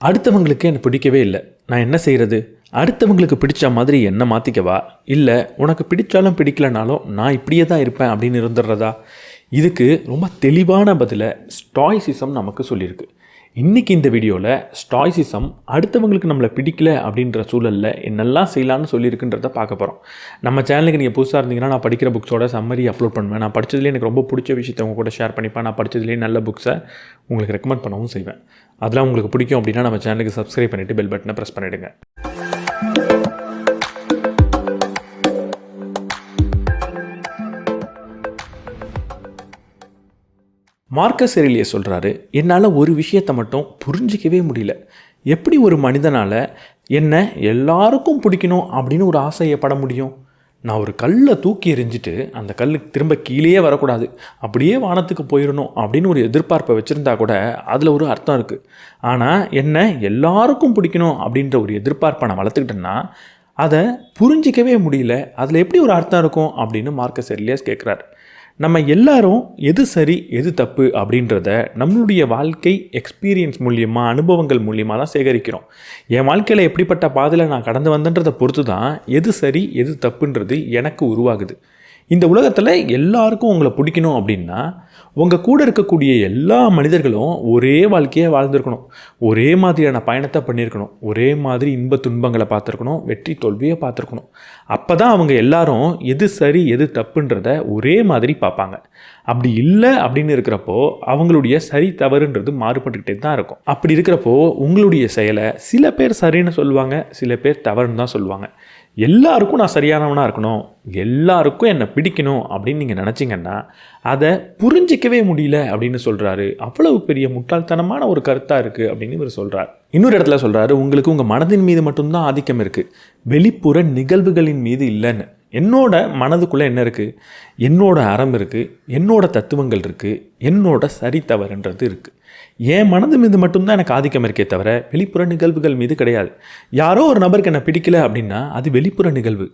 அடுத்தவங்களுக்கு எனக்கு பிடிக்கவே இல்லை, நான் என்ன செய்கிறது? அடுத்தவங்களுக்கு பிடிச்ச மாதிரி என்ன மாற்றிக்கவா? இல்லை உனக்கு பிடிச்சாலும் பிடிக்கலனாலும் நான் இப்படியே தான் இருப்பேன் அப்படின்னு இருந்துடுறதா? இதுக்கு ரொம்ப தெளிவான பதிலை ஸ்டாய்சிசம் நமக்கு சொல்லியிருக்கு. இன்றைக்கி இந்த வீடியோவில் ஸ்டாய்சிசம் அடுத்தவங்களுக்கு நம்மளை பிடிக்கல அப்படின்ற சூழலில் என்னெல்லாம் செய்யலான்னு சொல்லியிருக்குன்றத பார்க்க போகிறோம். நம்ம சேனலுக்கு நீங்கள் புதுசாக இருந்தீங்கன்னா நான் படிக்கிற புக்ஸோட சம்மரி அப்லோட் பண்ணுவேன். நான் படித்ததுலேயே எனக்கு ரொம்ப பிடிச்ச விஷயத்தை உங்கள் கூட ஷேர் பண்ணிப்பேன். நான் படித்ததுலேயே நல்ல புக்ஸை உங்களுக்கு ரெக்கமெண்ட் பண்ணவும் செய்வேன். அதெல்லாம் உங்களுக்கு பிடிக்கும் அப்படின்னா நம்ம சேனலுக்கு சப்ஸ்கிரைப் பண்ணிவிட்டு பெல் பட்டனை ப்ரெஸ் பண்ணிவிடுங்க. மார்க்கஸ் எரிலியஸ் சொல்கிறாரு, என்னால் ஒரு விஷயத்தை மட்டும் புரிஞ்சிக்கவே முடியல. எப்படி ஒரு மனிதனால் என்ன எல்லாருக்கும் பிடிக்கணும் அப்படின்னு ஒரு ஆசையப்பட முடியும்? நான் ஒரு கல்லை தூக்கி எறிஞ்சிட்டு அந்த கல் திரும்ப கீழே வரக்கூடாது, அப்படியே வானத்துக்கு போயிடணும் அப்படின்னு ஒரு எதிர்பார்ப்பை வச்சுருந்தா கூட அதில் ஒரு அர்த்தம் இருக்குது. ஆனால் என்ன எல்லாருக்கும் பிடிக்கணும் அப்படின்ற ஒரு எதிர்பார்ப்பை நான் வளர்த்துக்கிட்டேன்னா அதை புரிஞ்சிக்கவே முடியல. அதில் எப்படி ஒரு அர்த்தம் இருக்கும் அப்படின்னு மார்க்கஸ் எரிலியஸ் கேட்குறாரு. நம்ம எல்லாரும் எது சரி எது தப்பு அப்படின்றத நம்மளுடைய வாழ்க்கை எக்ஸ்பீரியன்ஸ் மூலியமாக, அனுபவங்கள் மூலியமாக தான் சேகரிக்கிறோம். என் வாழ்க்கையில் எப்படிப்பட்ட பாதையில் நான் கடந்து வந்தேன்றதை பொறுத்து தான் எது சரி எது தப்புன்றது எனக்கு உருவாகுது. இந்த உலகத்தில் எல்லாருக்கும் உங்களை பிடிக்கணும் அப்படின்னா உங்கள் கூட இருக்கக்கூடிய எல்லா மனிதர்களும் ஒரே வாழ்க்கையை வாழ்ந்துருக்கணும், ஒரே மாதிரியான பயணத்தை பண்ணியிருக்கணும், ஒரே மாதிரி இன்ப துன்பங்களை பார்த்துருக்கணும், வெற்றி தோல்வியை பார்த்துருக்கணும். அப்போ தான் அவங்க எல்லாரும் எது சரி எது தப்புன்றத ஒரே மாதிரி பார்ப்பாங்க. அப்படி இல்லை அப்படின்னு இருக்கிறப்போ அவங்களுடைய சரி தவறுன்றது மாறுபட்டுக்கிட்டே தான் இருக்கும். அப்படி இருக்கிறப்போ உங்களுடைய செயலை சில பேர் சரின்னு சொல்லுவாங்க, சில பேர் தவறுன்னு தான் சொல்லுவாங்க. எல்லாருக்கும் நான் சரியானவனாக இருக்கணும், எல்லாருக்கும் என்னை பிடிக்கணும் அப்படின்னு நீங்கள் நினச்சிங்கன்னா அதை புரிஞ்சிக்கவே முடியல அப்படின்னு சொல்கிறாரு. அவ்வளவு பெரிய முட்டாள்தனமான ஒரு கருத்தாக இருக்குது அப்படின்னு இவர் சொல்கிறார். இன்னொரு இடத்துல சொல்கிறாரு, உங்களுக்கு உங்கள் மனதின் மீது மட்டும்தான் ஆதிக்கம் இருக்குது, வெளிப்புற நிகழ்வுகளின் மீது இல்லைன்னு. என்னோட மனதுக்குள்ளே என்ன இருக்குது? என்னோட அறம் இருக்குது, என்னோட தத்துவங்கள் இருக்குது, என்னோட சரி தவறுன்றது இருக்குது. என் மனது மீது மட்டும்தான் எனக்கு ஆதிக்கம் இருக்கே தவிர வெளிப்புற நிகழ்வுகள் மீது கிடையாது. யாரோ ஒரு நபருக்கு என்னை பிடிக்கல அப்படின்னா அது வெளிப்புற நிகழ்வு.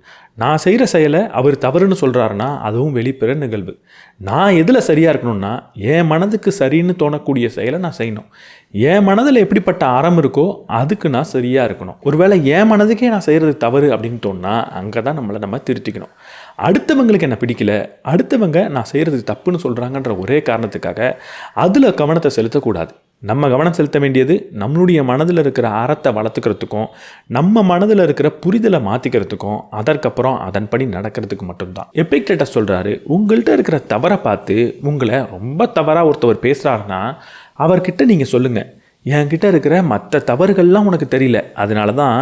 நான் செய்கிற செயலை அவர் தவறுன்னு சொல்கிறாருன்னா அதுவும் வெளிப்புற நிகழ்வு. நான் எதில் சரியாக இருக்கணும்னா என் மனதுக்கு சரின்னு தோணக்கூடிய செயலை நான் செய்யணும். என் மனதில் எப்படிப்பட்ட அறம் இருக்கோ அதுக்கு நான் சரியாக இருக்கணும். ஒருவேளை என் மனதுக்கே நான் செய்கிறது தவறு அப்படின்னு தோணுனா அங்கே தான் நம்ம திருத்திக்கணும். அடுத்தவங்களுக்கு என்ன பிடிக்கல, அடுத்தவங்க நான் செய்கிறது தப்புன்னு சொல்கிறாங்கன்ற ஒரே காரணத்துக்காக அதில் கவனத்தை செலுத்தக்கூடாது. நம்ம கவனம் செலுத்த வேண்டியது நம்மளுடைய மனதில் இருக்கிற அறத்தை வளர்த்துக்கிறதுக்கும், நம்ம மனதில் இருக்கிற புரிதலை மாற்றிக்கிறதுக்கும், அதற்கப்புறம் அதன்படி நடக்கிறதுக்கு மட்டும்தான். எபிக்டேட்டஸ் சொல்கிறாரு, உங்கள்கிட்ட இருக்கிற தவறை பார்த்து உங்களை ரொம்ப தவறாக ஒருத்தவர் பேசுகிறாருன்னா அவர்கிட்ட நீங்கள் சொல்லுங்கள், என்கிட்ட இருக்கிற மற்ற தவறுகள்லாம் உனக்கு தெரியல, அதனால தான்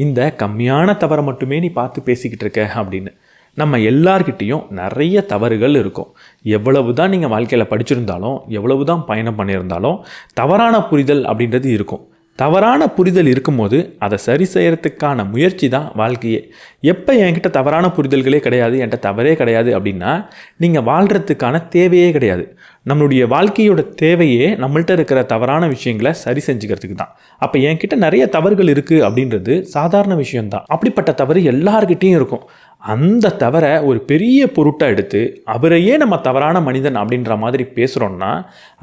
இந்த கம்மியான தவறை மட்டுமே நீ பார்த்து பேசிக்கிட்டு இருக்க அப்படின்னு. நம்ம எல்லார்கிட்டேயும் நிறைய தவறுகள் இருக்கும். எவ்வளவு தான் நீங்கள் வாழ்க்கையில் படிச்சிருந்தாலும், எவ்வளவு தான் பயணம் பண்ணியிருந்தாலும் தவறான புரிதல் அப்படின்றது இருக்கும். தவறான புரிதல் இருக்கும்போது அதை சரி செய்கிறதுக்கான முயற்சி தான் வாழ்க்கையே. எப்போ என்கிட்ட தவறான புரிதல்களே கிடையாது, என்கிட்ட தவறே கிடையாது அப்படின்னா நீங்கள் வாழ்கிறதுக்கான தேவையே கிடையாது. நம்மளுடைய வாழ்க்கையோட தேவையே நம்மள்கிட்ட இருக்கிற தவறான விஷயங்களை சரி செஞ்சுக்கிறதுக்கு தான். அப்போ என்கிட்ட நிறைய தவறுகள் இருக்குது அப்படின்றது சாதாரண விஷயம்தான். அப்படிப்பட்ட தவறு எல்லார்கிட்டையும் இருக்கும். அந்த தவறை ஒரு பெரிய பொருட்டாக எடுத்து அவரையே நம்ம தவறான மனிதன் அப்படின்ற மாதிரி பேசுகிறோன்னா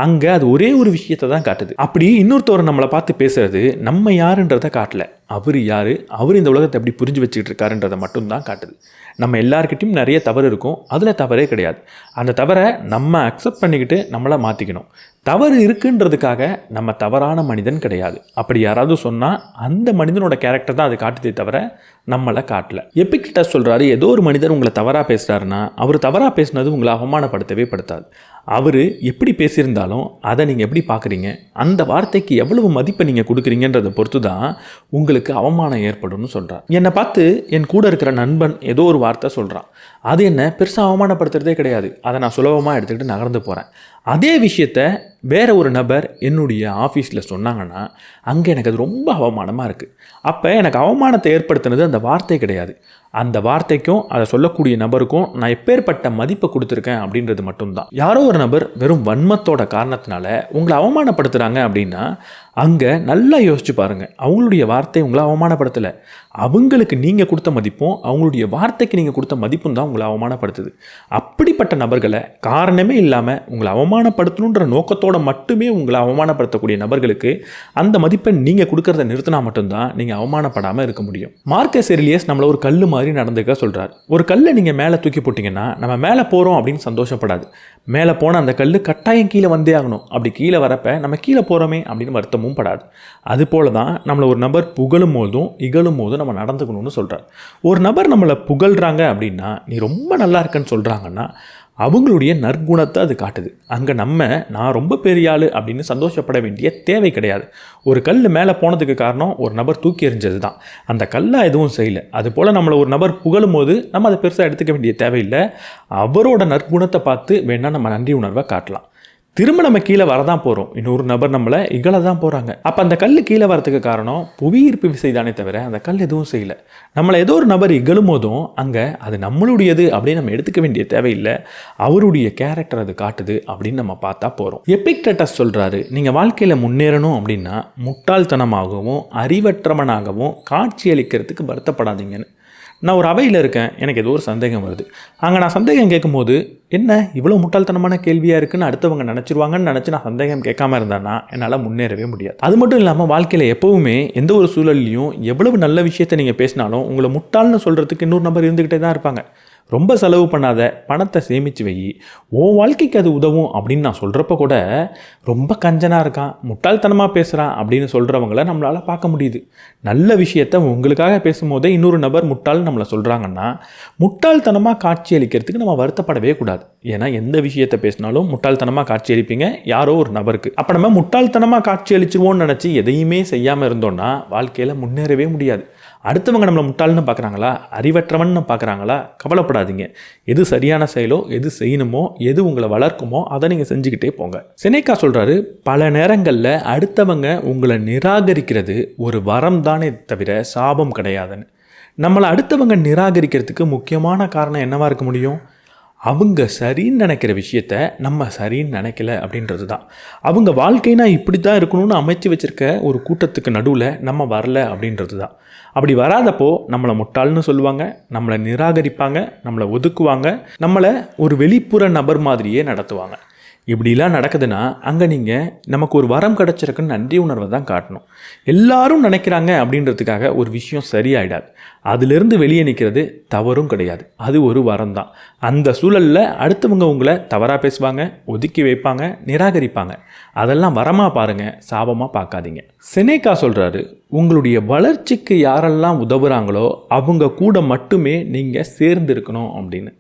அங்கே அது ஒரே ஒரு விஷயத்தை தான் காட்டுது. அப்படி இன்னொருத்தவர் நம்மளை பார்த்து பேசுறது நம்ம யாருன்றதை காட்டல, அவர் யார், அவர் இந்த உலகத்தை எப்படி புரிஞ்சு வச்சுக்கிட்டு இருக்காருன்றதை மட்டும்தான் காட்டுது. நம்ம எல்லார்கிட்டையும் நிறைய தவறு இருக்கும், அதில் தவறே கிடையாது. அந்த தவறை நம்ம அக்செப்ட் பண்ணிக்கிட்டு நம்மளை மாற்றிக்கணும். தவறு இருக்குன்றதுக்காக நம்ம தவறான மனிதன் கிடையாது. அப்படி யாராவது சொன்னால் அந்த மனிதனோட கேரக்டர் தான் அது காட்டுதே தவிர நம்மளை காட்டல. எபிக்டேட்டஸ் சொல்கிறாரு, ஏதோ ஒரு மனிதர் உங்களை தவறாக பேசுகிறாருன்னா அவர் தவறாக பேசுனது உங்களை அவமானப்படுத்தவே படுத்தாது. அவர் எப்படி பேசியிருந்தாலும் அதை நீங்கள் எப்படி பார்க்குறீங்க, அந்த வார்த்தைக்கு எவ்வளவு மதிப்பை நீங்கள் கொடுக்குறீங்கன்றதை பொறுத்து தான் உங்களுக்கு அவமானம் ஏற்படும்னு சொல்கிறார். என்னை பார்த்து என் கூட இருக்கிற நண்பன் ஏதோ ஒரு வார்த்தை சொல்கிறான், அது என்ன பெருசாக அவமானப்படுத்துறதே கிடையாது, அதை நான் சுலபமாக எடுத்துக்கிட்டு நகர்ந்து போகிறேன். அதே விஷயத்த வேறு ஒரு நபர் என்னுடைய ஆஃபீஸில் சொன்னாங்கன்னா அங்கே எனக்கு அது ரொம்ப அவமானமாக இருக்குது. அப்போ எனக்கு அவமானத்தை ஏற்படுத்தினது அந்த வார்த்தை கிடையாது, அந்த வார்த்தைக்கும் அதை சொல்லக்கூடிய நபருக்கும் நான் எப்பேற்பட்ட மதிப்பை கொடுத்துருக்கேன் அப்படின்றது மட்டும்தான். யாரோ ஒரு நபர் வெறும் வன்மத்தோட காரணத்தினால உங்களை அவமானப்படுத்துகிறாங்க அப்படின்னா அங்கே நல்லா யோசிச்சு பாருங்கள், அவங்களுடைய வார்த்தை உங்களை அவமானப்படுத்தலை. அவங்களுக்கு நீங்கள் கொடுத்த மதிப்பும் அவங்களுடைய வார்த்தைக்கு நீங்கள் கொடுத்த மதிப்பும் தான் உங்களை அவமானப்படுத்துது. அப்படிப்பட்ட நபர்களை காரணமே இல்லாமல் உங்களை அவமானப்படுத்தணுன்ற நோக்கத்தோடு மட்டுமே உங்களை அவமானப்படுத்தக்கூடிய நபர்களுக்கு அந்த மதிப்பை நீங்கள் கொடுக்கறத நிறுத்தினா மட்டும்தான் நீங்கள் அவமானப்படாமல் இருக்க முடியும். மார்க்கஸ் ஏரிலியஸ் நம்மளை ஒரு கல் மாதிரி நடந்துக்க சொல்கிறார். ஒரு கல்லை நீங்கள் மேலே தூக்கி போட்டிங்கன்னா நம்ம மேலே போகிறோம் அப்படின்னு சந்தோஷப்படாது. மேலே போன அந்த கல் கட்டாயம் கீழே வந்தே ஆகணும். அப்படி கீழே வரப்போ நம்ம கீழே போகிறோமே அப்படின்னு வருத்தமும் படாது. அதுபோல தான் நம்மளை ஒரு நபர் புகழும் போதும் இகழும் போதும் நம்ம நடந்துக்கணும்னு சொல்கிறார். ஒரு நபர் நம்மளை புகழ்கிறாங்க அப்படின்னா, நீ ரொம்ப நல்லா இருக்கன்னு சொல்கிறாங்கன்னா, அவங்களுடைய நற்குணத்தை அது காட்டுது. அங்கே நான் ரொம்ப பெரிய ஆள் அப்படின்னு சந்தோஷப்பட வேண்டிய தேவை கிடையாது. ஒரு கல் மேலே போனதுக்கு காரணம் ஒரு நபர் தூக்கி எறிஞ்சது தான். அந்த கல்லை எதுவும் செய்யலை. அதுபோல் நம்மளை ஒரு நபர் புகழும் போது நம்ம அதை பெருசாக எடுத்துக்க வேண்டிய தேவையில்லை. அவரோட நற்குணத்தை பார்த்து வேணால் நம்ம நன்றி உணர்வை காட்டலாம். திரும்ப நம்ம கீழே வரதான் போகிறோம். இன்னொரு நபர் நம்மளை இகழ தான் போகிறாங்க. அப்போ அந்த கல் கீழே வரதுக்கு காரணம் புவியீர்ப்பு விசை தானே தவிர அந்த கல் எதுவும் செய்யலை. நம்மளை ஏதோ ஒரு நபர் இகழும் போதும் அங்கே அது நம்மளுடையது அப்படின்னு நம்ம எடுத்துக்க வேண்டிய தேவையில்லை. அவருடைய கேரக்டர் அது காட்டுது அப்படின்னு நம்ம பார்த்தா போகிறோம். எபிக்டட்டஸ் சொல்கிறாரு, நீங்கள் வாழ்க்கையில் முன்னேறணும் அப்படின்னா முட்டாள்தனமாகவும் அறிவற்றவனாகவும் காட்சி அளிக்கிறதுக்கு வருத்தப்படாதீங்கன்னு. நான் ஒரு அவையில் இருக்கேன், எனக்கு ஏதோ ஒரு சந்தேகம் வருது. அங்கே நான் சந்தேகம் கேட்கும்போது என்ன இவ்வளோ முட்டாள்தனமான கேள்வியாக இருக்குன்னு அடுத்தவங்க நினச்சிருவாங்கன்னு நினச்சி நான் சந்தேகம் கேட்காம இருந்தேன்னா என்னால் முன்னேறவே முடியாது. அது மட்டும் இல்லாமல் வாழ்க்கையில் எப்போவுமே எந்த ஒரு சூழல்லையும் எவ்வளவு நல்ல விஷயத்தை நீங்கள் பேசினாலும் உங்களை முட்டாள்னு சொல்கிறதுக்கு இன்னொரு நபர் இருந்துக்கிட்டே தான் இருப்பாங்க. ரொம்ப செலவு பண்ணாத, பணத்தை சேமித்து வை, உன் வாழ்க்கைக்கு அது உதவும் அப்படின்னு நான் சொல்கிறப்ப கூட ரொம்ப கஞ்சனாக இருக்கான், முட்டாள்தனமாக பேசுகிறான் அப்படின்னு சொல்கிறவங்கள நம்மளால் பார்க்க முடியுது. நல்ல விஷயத்த உங்களுக்காக பேசும்போதே இன்னொரு நபர் முட்டாள்னு நம்மளை சொல்கிறாங்கன்னா முட்டாள்தனமாக காட்சி அளிக்கிறதுக்கு நம்ம வருத்தப்படவே கூடாது. ஏன்னா எந்த விஷயத்தை பேசினாலும் முட்டாள்தனமாக காட்சி அளிப்பீங்க யாரோ ஒரு நபருக்கு. அப்போ நம்ம முட்டாள்தனமாக காட்சி அளிச்சிருவோன்னு நினச்சி எதையுமே செய்யாமல் இருந்தோம்னா வாழ்க்கையில் முன்னேறவே முடியாது. அடுத்தவங்க நம்மளை முட்டாள்னு பார்க்குறாங்களா, அறிவற்றவன்னு பார்க்குறாங்களா, கவலைப்படாதீங்க. எது சரியான செயலோ, எது செய்யணுமோ, எது உங்களை வளர்க்குமோ அதை நீங்கள் செஞ்சுக்கிட்டே போங்க. செனேக்கா சொல்கிறாரு, பல நேரங்களில் அடுத்தவங்க உங்களை நிராகரிக்கிறது ஒரு வரம் தானே தவிர சாபம் கிடையாதுன்னு. நம்மளை அடுத்தவங்க நிராகரிக்கிறதுக்கு முக்கியமான காரணம் என்னவாக இருக்க முடியும்? அவங்க சரின்னு நினைக்கிற விஷயத்த நம்ம சரின்னு நினைக்கல அப்படின்றது தான். அவங்க வாழ்க்கைனா இப்படி தான் இருக்கணும்னு அமைச்சு வச்சுருக்க ஒரு கூட்டத்துக்கு நடுவில் நம்ம வரல அப்படின்றது தான். அப்படி வராதப்போ நம்மளை முட்டாள்னு சொல்லுவாங்க, நம்மளை நிராகரிப்பாங்க, நம்மளை ஒதுக்குவாங்க, நம்மளை ஒரு வெளிப்புற நபர் மாதிரியே நடத்துவாங்க. இப்படிலாம் நடக்குதுன்னா அங்கே நீங்கள் நமக்கு ஒரு வரம் கிடச்சிருக்குன்னு நன்றி உணர்வை தான் காட்டணும். எல்லாரும் நினைக்கிறாங்க அப்படின்றதுக்காக ஒரு விஷயம் சரியாயிடாது. அதிலிருந்து வெளியே நிற்கிறது தவறும் கிடையாது, அது ஒரு வரம் தான். அந்த சூழலில் அடுத்தவங்க உங்களை தவறாக பேசுவாங்க, ஒதுக்கி வைப்பாங்க, நிராகரிப்பாங்க. அதெல்லாம் வரமாக பாருங்கள், சாபமாக பார்க்காதீங்க. செனேக்கா சொல்கிறாரு, உங்களுடைய வளர்ச்சிக்கு யாரெல்லாம் உதவுறாங்களோ அவங்க கூட மட்டுமே நீங்கள் சேர்ந்து இருக்கணும் அப்படின்னு.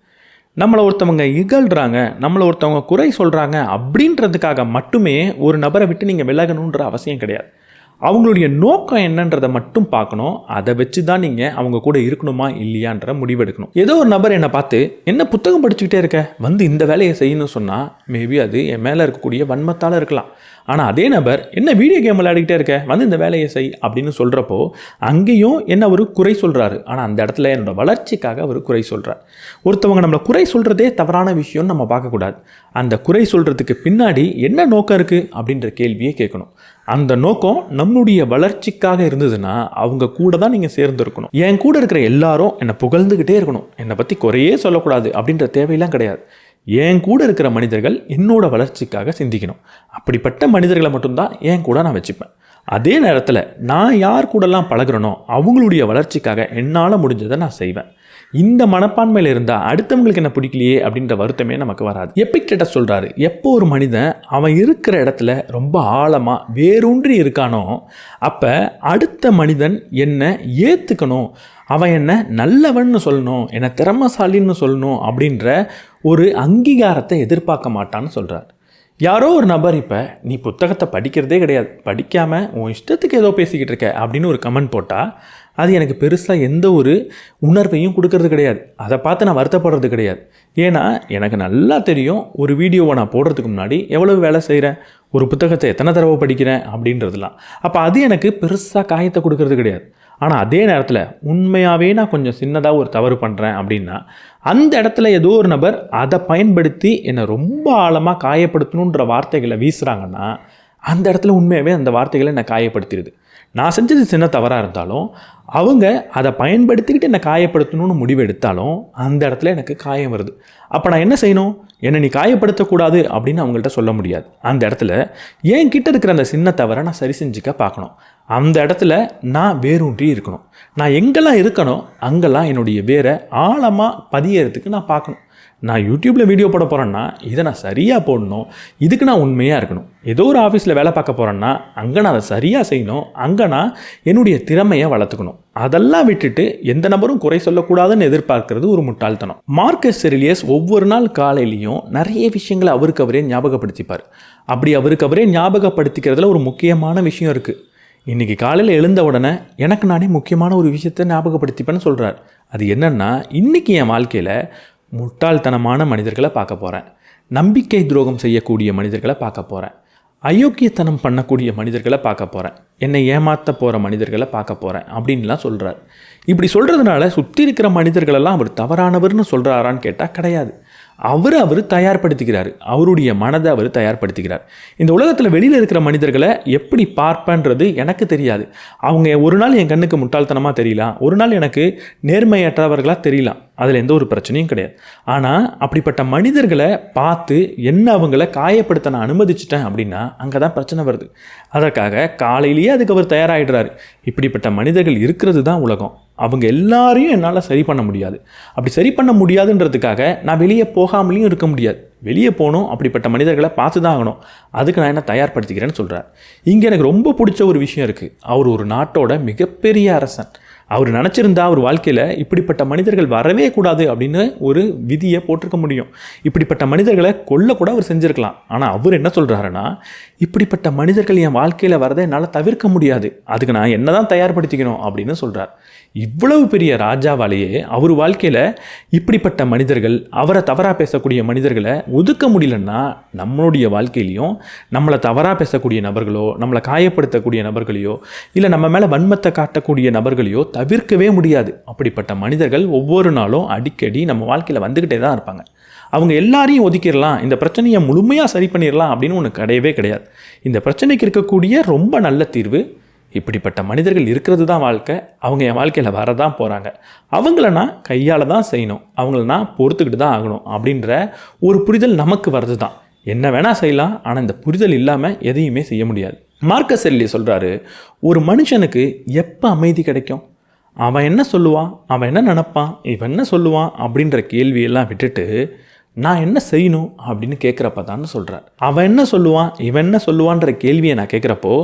நம்மளை ஒருத்தவங்க இகழ்கிறாங்க, நம்மளை ஒருத்தவங்க குறை சொல்கிறாங்க அப்படின்றதுக்காக மட்டுமே ஒரு நபரை விட்டு நீங்கள் விலகணுன்ற அவசியம் கிடையாது. அவங்களுடைய நோக்கம் என்னன்றதை மட்டும் பார்க்கணும். அதை வச்சு தான் நீங்கள் அவங்க கூட இருக்கணுமா இல்லையான்ற முடிவெடுக்கணும். ஏதோ ஒரு நபர் என்னை பார்த்து என்ன புத்தகம் படிச்சுக்கிட்டே இருக்க, வந்து இந்த வேலையை செய்யணும்னு சொன்னால் மேபி அது என் மேலே இருக்கக்கூடிய வன்மத்தால் இருக்கலாம். ஆனால் அதே நபர் என்ன வீடியோ கேம் விளையாடிக்கிட்டே இருக்க, வந்து இந்த வேலையை செய் அப்படின்னு சொல்கிறப்போ அங்கேயும் என்ன ஒரு குறை சொல்கிறாரு. ஆனால் அந்த இடத்துல என்னோட வளர்ச்சிக்காக அவர் குறை சொல்கிறார். ஒருத்தவங்க நம்மளை குறை சொல்கிறதே தவறான விஷயம்னு நம்ம பார்க்கக்கூடாது. அந்த குறை சொல்கிறதுக்கு பின்னாடி என்ன நோக்கம் இருக்குது அப்படின்ற கேள்வியே கேட்கணும். அந்த நோக்கம் நம்மளுடைய வளர்ச்சிக்காக இருந்ததுன்னா அவங்க கூட தான் நீங்கள் சேர்ந்துருக்கணும். என் கூட இருக்கிற எல்லாரும் என்னை புகழ்ந்துக்கிட்டே இருக்கணும், என்னை பற்றி குறையே சொல்லக்கூடாது அப்படின்ற தேவையெல்லாம் கிடையாது. என் கூட இருக்கிற மனிதர்கள் என்னோட வளர்ச்சிக்காக சிந்திக்கணும். அப்படிப்பட்ட மனிதர்களை மட்டும்தான் என் கூட நான் வச்சுப்பேன். அதே நேரத்தில் நான் யார் கூடலாம் பழகிறனோ அவங்களுடைய வளர்ச்சிக்காக என்னால் முடிஞ்சதை நான் செய்வேன். இந்த மனப்பான்மையில் இருந்தால் அடுத்தவங்களுக்கு என்ன பிடிக்கலையே அப்படின்ற வருத்தமே நமக்கு வராது. எபிக்டட்டஸ் சொல்கிறாரு, எப்போ ஒரு மனிதன் அவன் இருக்கிற இடத்துல ரொம்ப ஆழமாக வேரூன்றி இருக்கானோ அப்போ அடுத்த மனிதன் என்னை ஏற்றுக்கணும், அவன் என்ன நல்லவன்னு சொல்லணும், என்னை திறமைசாலின்னு சொல்லணும் அப்படின்ற ஒரு அங்கீகாரத்தை எதிர்பார்க்க மாட்டான்னு சொல்கிறார். யாரோ ஒரு நபர் இப்போ நீ புத்தகத்தை படிக்கிறதே கிடையாது, படிக்காமல் உன் இஷ்டத்துக்கு ஏதோ பேசிக்கிட்டு இருக்க அப்படின்னு ஒரு கமெண்ட் போட்டால் அது எனக்கு பெருசாக எந்த ஒரு உணர்வையும் கொடுக்கறது கிடையாது. அதை பார்த்து நான் வருத்தப்படுறது கிடையாது. ஏன்னா எனக்கு நல்லா தெரியும் ஒரு வீடியோவை நான் போடுறதுக்கு முன்னாடி எவ்வளவு வேலை செய்கிறேன், ஒரு புத்தகத்தை எத்தனை தடவை படிக்கிறேன் அப்படின்றதுலாம். அப்போ அது எனக்கு பெருசாக காயத்தை கொடுக்கறது கிடையாது. ஆனால் அதே நேரத்தில் உண்மையாகவே நான் கொஞ்சம் சின்னதாக ஒரு தவறு பண்ணுறேன் அப்படின்னா அந்த இடத்துல ஏதோ ஒரு நபர் அதை பயன்படுத்தி என்னை ரொம்ப ஆழமாக காயப்படுத்தணுன்ற வார்த்தைகளை வீசுகிறாங்கன்னா அந்த இடத்துல உண்மையாகவே அந்த வார்த்தைகளை என்னை காயப்படுத்திடுது. நான் செஞ்சது சின்ன தவறாக இருந்தாலும் அவங்க அதை பயன்படுத்திக்கிட்டு என்னை காயப்படுத்தணும்னு முடிவு எடுத்தாலும் அந்த இடத்துல எனக்கு காயம் வருது. அப்போ நான் என்ன செய்யணும்? என்னை நீ காயப்படுத்தக்கூடாது அப்படின்னு அவங்கள்ட்ட சொல்ல முடியாது. அந்த இடத்துல என்கிட்ட இருக்கிற அந்த சின்ன தவறை நான் சரி செஞ்சுக்க பார்க்கணும். அந்த இடத்துல நான் வேரூன்றி இருக்கணும். நான் எங்கெல்லாம் இருக்கணும் அங்கெல்லாம் என்னுடைய வேரை ஆழமாக பதியறதுக்கு நான் பார்க்கணும். நான் யூடியூப்பில் வீடியோ போட போகிறேன்னா இதை நான் சரியாக போடணும், இதுக்கு நான் உண்மையாக இருக்கணும். ஏதோ ஒரு ஆஃபீஸில் வேலை பார்க்க போகிறேன்னா அங்கே நான் அதை சரியாக செய்யணும், அங்கே நான் என்னுடைய திறமையை வளர்த்துக்கணும். அதெல்லாம் விட்டுட்டு எந்த நபரும் குறை சொல்லக்கூடாதுன்னு எதிர்பார்க்கறது ஒரு முட்டாள்தனம். மார்க்கஸ் செரிலியஸ் ஒவ்வொரு நாள் காலையிலையும் நிறைய விஷயங்களை அவருக்கு அவரே ஞாபகப்படுத்திப்பார். அப்படி அவருக்கு அவரே ஞாபகப்படுத்திக்கிறதுல ஒரு முக்கியமான விஷயம் இருக்குது. இன்றைக்கி காலையில் எழுந்த உடனே எனக்கு நானே முக்கியமான ஒரு விஷயத்தை ஞாபகப்படுத்திப்பேன்னு சொல்கிறார். அது என்னென்னா, இன்றைக்கி என் வாழ்க்கையில் முட்டாள்தனமான மனிதர்களை பார்க்க போகிறேன், நம்பிக்கை துரோகம் செய்யக்கூடிய மனிதர்களை பார்க்க போகிறேன், அயோக்கியத்தனம் பண்ணக்கூடிய மனிதர்களை பார்க்க போகிறேன், என்னை ஏமாற்ற போகிற மனிதர்களை பார்க்க போகிறேன் அப்படின்லாம் சொல்கிறார். இப்படி சொல்கிறதுனால சுற்றி இருக்கிற மனிதர்களெல்லாம் அவர் தவறானவர்னு சொல்கிறாரான்னு கேட்டால் கிடையாது. அவர் தயார்படுத்திக்கிறார், அவருடைய மனதை அவர் தயார்படுத்திக்கிறார். இந்த உலகத்தில் வெளியில் இருக்கிற மனிதர்களை எப்படி பார்ப்பேன்றது எனக்கு தெரியாது. அவங்க ஒரு நாள் என் கண்ணுக்கு முட்டாள்தனமாக தெரியலாம், ஒரு நாள் எனக்கு நேர்மையற்றவர்களாக தெரியலாம், அதில் எந்த ஒரு பிரச்சனையும் கிடையாது. ஆனால் அப்படிப்பட்ட மனிதர்களை பார்த்து என்ன அவங்கள காயப்படுத்த நான் அனுமதிச்சிட்டேன் அப்படின்னா அங்கே தான் பிரச்சனை வருது. அதற்காக காலையிலேயே அதுக்கு அவர் தயாராகிடுறாரு. இப்படிப்பட்ட மனிதர்கள் இருக்கிறது தான் உலகம், அவங்க எல்லாரையும் என்னால் சரி பண்ண முடியாது. அப்படி சரி பண்ண முடியாதுன்றதுக்காக நான் வெளியே போகாமலேயும் இருக்க முடியாது. வெளியே போகணும், அப்படிப்பட்ட மனிதர்களை பார்த்து தான் ஆகணும். அதுக்கு நான் என்ன தயார்படுத்திக்கிறேன்னு சொல்கிறார். இங்கே எனக்கு ரொம்ப பிடிச்ச ஒரு விஷயம் இருக்குது. அவர் ஒரு நாட்டோட மிகப்பெரிய அரசன். அவர் நினச்சிருந்தா அவர் வாழ்க்கையில் இப்படிப்பட்ட மனிதர்கள் வரவே கூடாது அப்படின்னு ஒரு விதியை போட்டிருக்க முடியும். இப்படிப்பட்ட மனிதர்களை கொல்லக்கூட அவர் செஞ்சுருக்கலாம். ஆனால் அவர் என்ன சொல்கிறாருன்னா, இப்படிப்பட்ட மனிதர்கள் என் வாழ்க்கையில் வரதை என்னால் தவிர்க்க முடியாது, அதுக்கு நான் என்ன தான் தயார்படுத்திக்கணும் அப்படின்னு சொல்கிறார். இவ்வளவு பெரிய ராஜாவாலேயே அவர் வாழ்க்கையில் இப்படிப்பட்ட மனிதர்கள், அவரை தவறாக பேசக்கூடிய மனிதர்களை ஒதுக்க முடியலன்னா நம்மளுடைய வாழ்க்கையிலையும் நம்மளை தவறாக பேசக்கூடிய நபர்களோ, நம்மளை காயப்படுத்தக்கூடிய நபர்களையோ, இல்லை நம்ம மேலே வன்மத்தை காட்டக்கூடிய நபர்களையோ தவிர்க்கவே முடியாது. அப்படிப்பட்ட மனிதர்கள் ஒவ்வொரு நாளும் அடிக்கடி நம்ம வாழ்க்கையில் வந்துக்கிட்டே தான் இருப்பாங்க. அவங்க எல்லாரையும் ஒதுக்கிடலாம், இந்த பிரச்சனையை முழுமையாக சரி பண்ணிடலாம் அப்படின்னு ஒன்று கிடையவே கிடையாது. இந்த பிரச்சனைக்கு இருக்கக்கூடிய ரொம்ப நல்ல தீர்வு, இப்படிப்பட்ட மனிதர்கள் இருக்கிறது தான் வாழ்க்கை, அவங்க என் வாழ்க்கையில் வரதான் போகிறாங்க, அவங்கள நான் கையால் தான் செய்யணும், அவங்கள நான் பொறுத்துக்கிட்டு தான் ஆகணும் அப்படின்ற ஒரு புரிதல் நமக்கு வர்றது தான். என்ன வேணால் செய்யலாம், ஆனால் இந்த புரிதல் இல்லாமல் எதையுமே செய்ய முடியாது. மார்க்கஸ் செரிலியஸ் சொல்கிறாரு, ஒரு மனுஷனுக்கு எப்போ அமைதி கிடைக்கும்? அவன் என்ன சொல்லுவான், அவன் என்ன நினப்பான், இவன் என்ன சொல்லுவான் அப்படின்ற கேள்வியெல்லாம் விட்டுட்டு நான் என்ன செய்யணும் அப்படின்னு கேட்குறப்ப தான் சொல்கிறார். அவன் என்ன சொல்லுவான், இவன் என்ன சொல்லுவான்ற கேள்வியை நான் கேட்குறப்போ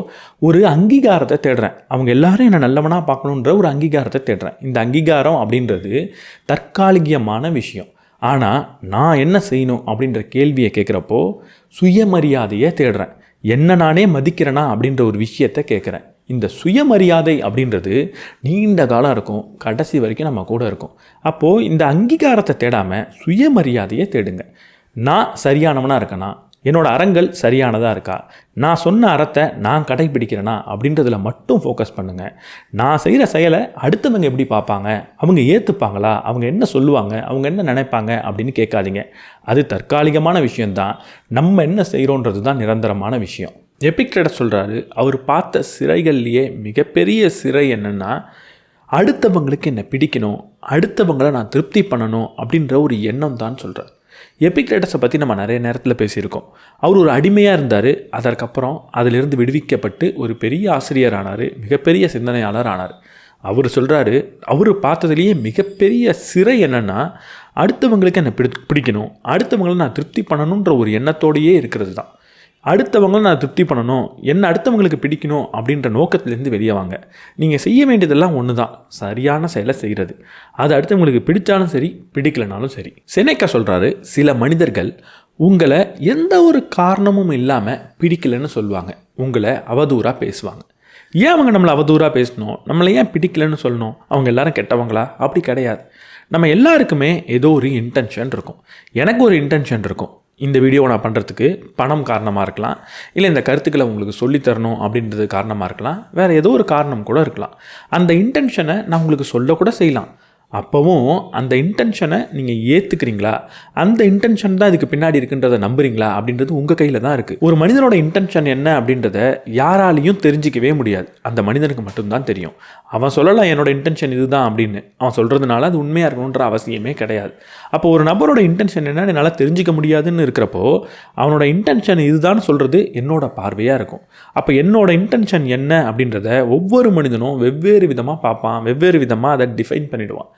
ஒரு அங்கீகாரத்தை தேடுறேன். அவங்க எல்லாரும் என்னை நல்லவனாக பார்க்கணுன்ற ஒரு அங்கீகாரத்தை தேடுறேன். இந்த அங்கீகாரம் அப்படின்றது தற்காலிகமான விஷயம். ஆனால் நான் என்ன செய்யணும் அப்படின்ற கேள்வியை கேட்குறப்போ சுயமரியாதையை தேடுறேன். என்ன நானே மதிக்கிறேனா அப்படின்ற ஒரு விஷயத்தை கேட்குறேன். இந்த சுயமரியாதை அப்படின்றது நீண்ட காலம் இருக்கும், கடைசி வரைக்கும் நம்ம கூட இருக்கும். அப்போது இந்த அங்கீகாரத்தை தேடாமல் சுயமரியாதையை தேடுங்க. நான் சரியானவனாக இருக்கேனா, என்னோடய அறங்கள் சரியானதாக இருக்கா, நான் சொன்ன அறத்தை நான் கடைபிடிக்கிறேனா அப்படின்றதில் மட்டும் ஃபோக்கஸ் பண்ணுங்கள். நான் செய்கிற செயலை அடுத்தவங்க எப்படி பார்ப்பாங்க, அவங்க ஏற்றுப்பாங்களா, அவங்க என்ன சொல்லுவாங்க, அவங்க என்ன நினைப்பாங்க அப்படின்னு கேட்காதீங்க. அது தற்காலிகமான விஷயந்தான். நம்ம என்ன செய்கிறோன்றது தான் நிரந்தரமான விஷயம். எபிக்டேட்டஸ் சொல்கிறாரு, அவர் பார்த்த சிறைகள்லேயே மிகப்பெரிய சிறை என்னென்னா, அடுத்தவங்களுக்கு என்னை பிடிக்கணும், அடுத்தவங்களை நான் திருப்தி பண்ணணும் அப்படின்ற ஒரு எண்ணம் தான் சொல்கிறார். எபிக்டேட்டஸை பற்றி நம்ம நிறைய நேரத்தில் பேசியிருக்கோம். அவர் ஒரு அடிமையாக இருந்தார், அதற்கப்புறம் அதிலிருந்து விடுவிக்கப்பட்டு ஒரு பெரிய ஆசிரியர் ஆனார், மிகப்பெரிய சிந்தனையாளர் ஆனார். அவர் சொல்கிறாரு, அவர் பார்த்ததுலேயே மிகப்பெரிய சிறை என்னென்னா, அடுத்தவங்களுக்கு என்னை பிடிக்கணும், அடுத்தவங்களை நான் திருப்தி பண்ணணுன்ற ஒரு எண்ணத்தோடையே இருக்கிறது தான். அடுத்தவங்களை நான் திருப்தி பண்ணணும், என்ன அடுத்தவங்களுக்கு பிடிக்கணும் அப்படின்ற நோக்கத்திலேருந்து வெளியே வாங்க. நீங்கள் செய்ய வேண்டியதெல்லாம் ஒன்று தான், சரியான செயலை செய்கிறது. அது அடுத்தவங்களுக்கு பிடிச்சாலும் சரி, பிடிக்கலனாலும் சரி. செனேக்கா சொல்கிறாரு, சில மனிதர்கள் உங்களை எந்த ஒரு காரணமும் இல்லாமல் பிடிக்கலன்னு சொல்லுவாங்க, உங்களை அவதூறாக பேசுவாங்க. ஏன் அவங்க நம்மளை அவதூறாக பேசணும், நம்மளை ஏன் பிடிக்கலன்னு சொல்லணும்? அவங்க எல்லாரும் கெட்டவங்களா? அப்படி கிடையாது. நம்ம எல்லாருக்குமே ஏதோ ஒரு இன்டென்ஷன் இருக்கும். எனக்கு ஒரு இன்டென்ஷன் இருக்கும். இந்த வீடியோவை நான் பண்ணுறதுக்கு பணம் காரணமாக இருக்கலாம், இல்லை இந்த கருத்துக்களை உங்களுக்கு சொல்லித்தரணும் அப்படின்றது காரணமாக இருக்கலாம், வேறு ஏதோ ஒரு காரணம் கூட இருக்கலாம். அந்த இன்டென்ஷனை நான் உங்களுக்கு சொல்லக்கூட செய்யலாம். அப்போவும் அந்த இன்டென்ஷனை நீங்கள் ஏற்றுக்கிறீங்களா, அந்த இன்டென்ஷன் தான் இதுக்கு பின்னாடி இருக்குன்றதை நம்புறீங்களா அப்படின்றது உங்கள் கையில் தான் இருக்குது. ஒரு மனிதனோட இன்டென்ஷன் என்ன அப்படின்றத யாராலையும் தெரிஞ்சிக்கவே முடியாது, அந்த மனிதனுக்கு மட்டும்தான் தெரியும். அவன் சொல்லலாம் என்னோட இன்டென்ஷன் இதுதான் அப்படின்னு, அவன் சொல்கிறதுனால அது உண்மையாக இருக்கணுன்ற அவசியமே கிடையாது. அப்போ ஒரு நபரோட இன்டென்ஷன் என்னன்னு என்னால் தெரிஞ்சிக்க முடியாதுன்னு இருக்கிறப்போ அவனோட இன்டென்ஷன் இதுதான் சொல்கிறது என்னோட பார்வையாக இருக்கும். அப்போ என்னோட இன்டென்ஷன் என்ன அப்படின்றத ஒவ்வொரு மனிதனும் வெவ்வேறு விதமாக பார்ப்பான், வெவ்வேறு விதமாக அதை டிஃபைன் பண்ணிவிடுவான்.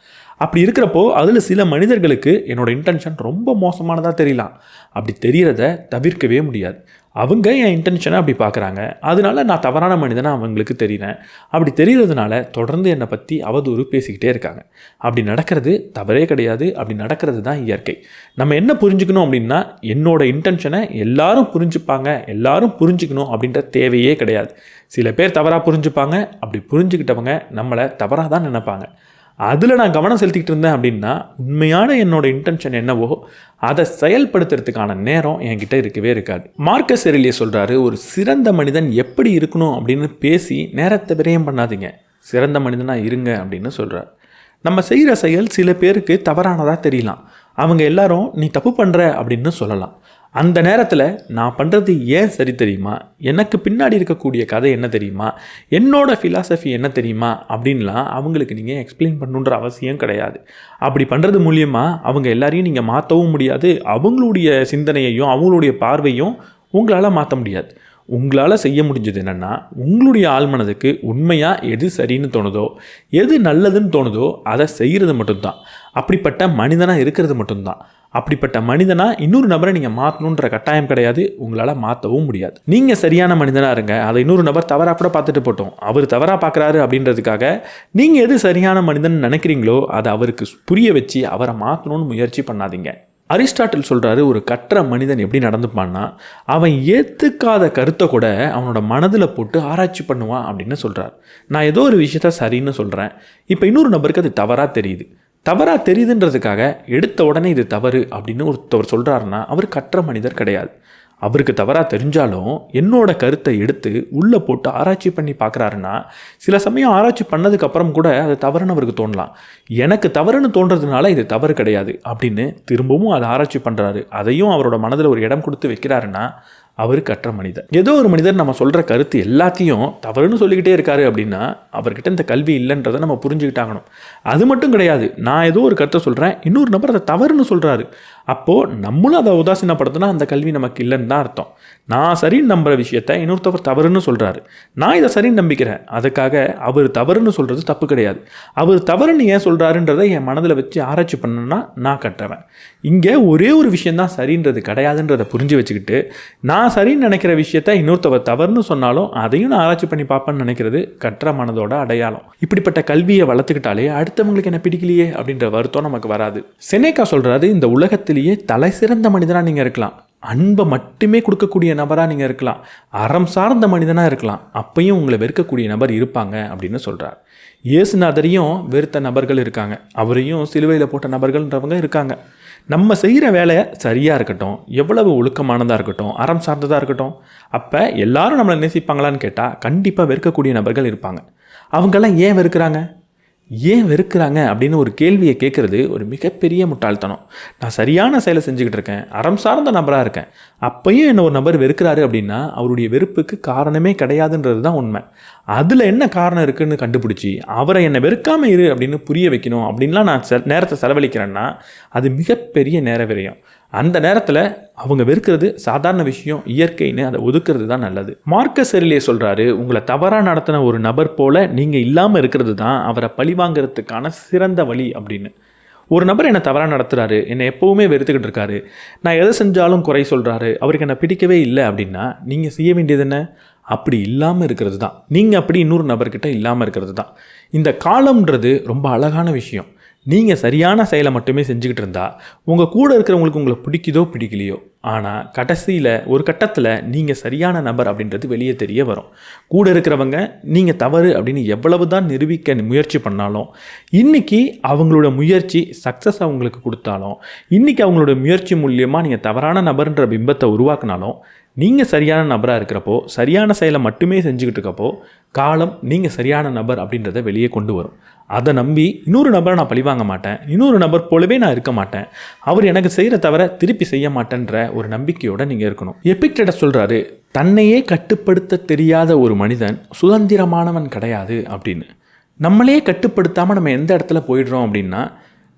அப்படி இருக்கிறப்போ அதில் சில மனிதர்களுக்கு என்னோட இன்டென்ஷன் ரொம்ப மோசமானதாக தெரியலாம். அப்படி தெரியறத தவிர்க்கவே முடியாது. அவங்க என் இன்டென்ஷனை அப்படி பார்க்குறாங்க, அதனால நான் தவறான மனிதனாக அவங்களுக்கு தெரிகிறேன். அப்படி தெரியறதுனால தொடர்ந்து என்னை பற்றி அவதூறு பேசிக்கிட்டே இருக்காங்க. அப்படி நடக்கிறது தவறே கிடையாது, அப்படி நடக்கிறது தான் இயற்கை. நம்ம என்ன புரிஞ்சுக்கணும் அப்படின்னா, என்னோட இன்டென்ஷனை எல்லாரும் புரிஞ்சுப்பாங்க, எல்லாரும் புரிஞ்சுக்கணும் அப்படின்ற தேவையே கிடையாது. சில பேர் தவறாக புரிஞ்சுப்பாங்க, அப்படி புரிஞ்சுக்கிட்டவங்க நம்மளை தவறாக தான் நினைப்பாங்க. அதில் நான் கவனம் செலுத்திக்கிட்டு இருந்தேன் அப்படின்னா உண்மையான என்னோட இன்டென்ஷன் என்னவோ அதை செயல்படுத்துறதுக்கான நேரம் என்கிட்ட இருக்கவே இருக்காது. மார்க்கஸ் எரிலியஸ் சொல்கிறாரு, ஒரு சிறந்த மனிதன் எப்படி இருக்கணும் அப்படின்னு பேசி நேரத்தை விரயம் பண்ணாதீங்க, சிறந்த மனிதனாக இருங்க அப்படின்னு சொல்கிறார். நம்ம செய்கிற செயல் சில பேருக்கு தவறானதாக தெரியலாம். அவங்க எல்லாரும் நீ தப்பு பண்ணுற அப்படின்னு சொல்லலாம். அந்த நேரத்தில் நான் பண்ணுறது ஏன் சரி தெரியுமா, எனக்கு பின்னாடி இருக்கக்கூடிய கதை என்ன தெரியுமா, என்னோடய ஃபிலாசபி என்ன தெரியுமா அப்படின்லாம் அவங்களுக்கு நீங்கள் எக்ஸ்பிளைன் பண்ணணுன்ற அவசியம் கிடையாது. அப்படி பண்ணுறது மூலியமாக அவங்க எல்லாரையும் நீங்கள் மாற்றவும் முடியாது, அவங்களுடைய சிந்தனையையும் அவங்களுடைய பார்வையும் உங்களால் மாற்ற முடியாது. உங்களால் செய்ய முடிஞ்சது என்னென்னா, உங்களுடைய ஆழ்மனதுக்கு உண்மையாக எது சரின்னு தோணுதோ, எது நல்லதுன்னு தோணுதோ அதை செய்கிறது மட்டும்தான். அப்படிப்பட்ட மனிதனாக இருக்கிறது மட்டும்தான். அப்படிப்பட்ட மனிதனாக இன்னொரு நபரை நீங்கள் மாற்றணுன்ற கட்டாயம் கிடையாது, உங்களால் மாற்றவும் முடியாது. நீங்கள் சரியான மனிதனாக இருங்க, அதை இன்னொரு நபர் தவறாக கூட பார்த்துட்டு போட்டோம். அவர் தவறாக பார்க்குறாரு அப்படின்றதுக்காக நீங்கள் எது சரியான மனிதன் நினைக்கிறீங்களோ அதை அவருக்கு புரிய வச்சு அவரை மாற்றணும்னு முயற்சி பண்ணாதீங்க. அரிஸ்டாட்டில் சொல்கிறாரு, ஒரு கற்ற மனிதன் எப்படி நடந்துப்பான்னா, அவன் ஏற்றுக்காத கருத்தை கூட அவனோட மனதில் போட்டு ஆராய்ச்சி பண்ணுவான் அப்படின்னு சொல்கிறார். நான் ஏதோ ஒரு விஷயத்த சரின்னு சொல்கிறேன், இப்போ இன்னொரு நபருக்கு அது தவறாக தெரியுது. தவறாக தெரியுதுன்றதுக்காக எடுத்த உடனே இது தவறு அப்படின்னு ஒருத்தவர் சொல்கிறாருன்னா அவர் கற்ற மனிதர் கிடையாது. அவருக்கு தவறாக தெரிஞ்சாலும் என்னோட கருத்தை எடுத்து உள்ளே போட்டு ஆராய்ச்சி பண்ணி பார்க்குறாருன்னா, சில சமயம் ஆராய்ச்சி பண்ணதுக்கப்புறம் கூட அது தவறுன்னு அவருக்கு தோணலாம். எனக்கு தவறுன்னு தோன்றதுனால இது தவறு கிடையாது அப்படின்னு திரும்பவும் அதை ஆராய்ச்சி பண்ணுறாரு, அதையும் அவரோட மனதில் ஒரு இடம் கொடுத்து வைக்கிறாருன்னா அவர் கற்ற மனிதர். ஏதோ ஒரு மனிதர் நம்ம சொல்கிற கருத்து எல்லாத்தையும் தவறுன்னு சொல்லிக்கிட்டே இருக்காரு அப்படின்னா அவர்கிட்ட இந்த கல்வி இல்லைன்றதை நம்ம புரிஞ்சுக்கிட்டாகணும். அது மட்டும் கிடையாது, நான் ஏதோ ஒரு கருத்தை சொல்கிறேன், இன்னொரு நபர் அதை தவறுன்னு சொல்கிறாரு, அப்போது நம்மளும் அதை உதாசீனப்படுத்தினா அந்த கல்வி நமக்கு இல்லைன்னு தான் அர்த்தம். நான் சரின்னு நம்புகிற விஷயத்த இன்னொருத்தவர் தவறுன்னு சொல்கிறாரு, நான் இதை சரின்னு நம்பிக்கிறேன், அதுக்காக அவர் தவறுன்னு சொல்கிறது தப்பு கிடையாது. அவர் தவறுன்னு ஏன் சொல்கிறாருன்றதை என் மனதில் வச்சு ஆராய்ச்சி பண்ணணுன்னா நான் கட்டுறேன். இங்கே ஒரே ஒரு விஷயந்தான் சரின்றது கிடையாதுன்றதை புரிஞ்சு வச்சுக்கிட்டு நான் சரின்னு நினைக்கிற விஷயத்த இன்னொருத்தவர் தவறுன்னு சொன்னாலும் அதையும் நான் ஆராய்ச்சி பண்ணி பார்ப்பேன்னு நினைக்கிறது கற்ற மனதோட அடையாளம். இப்படிப்பட்ட கல்வியை வளர்த்துக்கிட்டாலே அடுத்தவங்களுக்கு என்ன பிடிக்கலையே அப்படின்ற வருத்தம் நமக்கு வராது. செனேக்கா சொல்கிறாரு, இந்த உலகத்திலேயே தலை சிறந்த மனிதனாக நீங்கள் இருக்கலாம், அன்பை மட்டுமே கொடுக்கக்கூடிய நபராக நீங்கள் இருக்கலாம், அறம் சார்ந்த மனிதனாக இருக்கலாம், அப்பையும் உங்களை வெறுக்கக்கூடிய நபர் இருப்பாங்க அப்படின்னு சொல்கிறார். இயேசுநாதரையும் வெறுத்த நபர்கள் இருக்காங்க, அவரையும் சிலுவையில் போட்ட நபர்கள்ன்றவங்க இருக்காங்க. நம்ம செய்கிற வேலை சரியாக இருக்கட்டும், எவ்வளவு ஒழுக்கமானதாக இருக்கட்டும், அறம் சார்ந்ததாக இருக்கட்டும், அப்போ எல்லாரும் நம்மளை நேசிப்பாங்களான்னு கேட்டால் கண்டிப்பாக வெறுக்கக்கூடிய நபர்கள் இருப்பாங்க. அவங்கெல்லாம் ஏன் வெறுக்கிறாங்க அப்படின்னு ஒரு கேள்வியை கேட்குறது ஒரு மிகப்பெரிய முட்டாள்தனம். நான் சரியான செயலை செஞ்சுக்கிட்டு இருக்கேன், அறம் சார்ந்த நபராக இருக்கேன், அப்பையும் என்ன ஒரு நபர் வெறுக்கிறாரு அப்படின்னா அவருடைய வெறுப்புக்கு காரணமே கிடையாதுன்றது தான் உண்மை. அதில் என்ன காரணம் இருக்குதுன்னு கண்டுபிடிச்சி அவரை என்னை வெறுக்காமல் இரு அப்படின்னு புரிய வைக்கணும் அப்படின்லாம் நான் நேரத்தை செலவழிக்கிறேன்னா அது மிகப்பெரிய நேர விரயம். அந்த நேரத்தில் அவங்க வெறுக்கிறது சாதாரண விஷயம், இயற்கைன்னு அதை ஒதுக்கிறது தான் நல்லது. மார்க்கஸ் எரிலியஸ் சொல்கிறாரு, உங்களை தவறாக நடத்தின ஒரு நபர் போல் நீங்கள் இல்லாமல் இருக்கிறது தான் அவரை பழிவாங்கிறதுக்கான சிறந்த வழி அப்படின்னு. ஒரு நபர் என்னை தவறாக நடத்துகிறாரு, என்னை எப்போவுமே வெறுத்துக்கிட்டு இருக்காரு, நான் எதை செஞ்சாலும் குறை சொல்கிறாரு, அவருக்கு என்னை பிடிக்கவே இல்லை அப்படின்னா நீங்கள் செய்ய வேண்டியது என்ன? அப்படி இல்லாமல் இருக்கிறது தான். நீங்கள் அப்படி இன்னொரு நபர்கிட்ட இல்லாமல் இருக்கிறது தான். இந்த காலம்ன்றது ரொம்ப அழகான விஷயம். நீங்கள் சரியான செயலை மட்டுமே செஞ்சுக்கிட்டு இருந்தால் உங்கள் கூட இருக்கிறவங்களுக்கு உங்களை பிடிக்குதோ பிடிக்கலையோ, ஆனால் கடைசியில் ஒரு கட்டத்தில் நீங்கள் சரியான நபர் அப்படின்றது வெளியே தெரிய வரும். கூட இருக்கிறவங்க நீங்கள் தவறு அப்படின்னு எவ்வளவு தான் நிரூபிக்க முயற்சி பண்ணாலும், இன்றைக்கி அவங்களோட முயற்சி சக்ஸஸ் அவங்களுக்கு கொடுத்தாலும், இன்றைக்கி அவங்களோட முயற்சி மூலியமாக நீங்கள் தவறான நபர்ன்ற பிம்பத்தை உருவாக்கினாலும், நீங்கள் சரியான நபராக இருக்கிறப்போ, சரியான செயலை மட்டுமே செஞ்சுக்கிட்டு இருக்கப்போ, காலம் நீங்கள் சரியான நபர் அப்படின்றத வெளியே கொண்டு வரும். அதை நம்பி இன்னொரு நபரை நான் பழிவாங்க மாட்டேன், இன்னொரு நபர் போலவே நான் இருக்க மாட்டேன், அவர் எனக்கு செய்கிற தவிர திருப்பி செய்ய மாட்டேன்ற ஒரு நம்பிக்கையோடு நீங்கள் இருக்கணும். எபிக்டடஸ் சொல்கிறாரு, தன்னையே கட்டுப்படுத்த தெரியாத ஒரு மனிதன் சுதந்திரமானவன் கிடையாது அப்படின்னு. நம்மளே கட்டுப்படுத்தாமல் நம்ம எந்த இடத்துல போயிடுறோம் அப்படின்னா,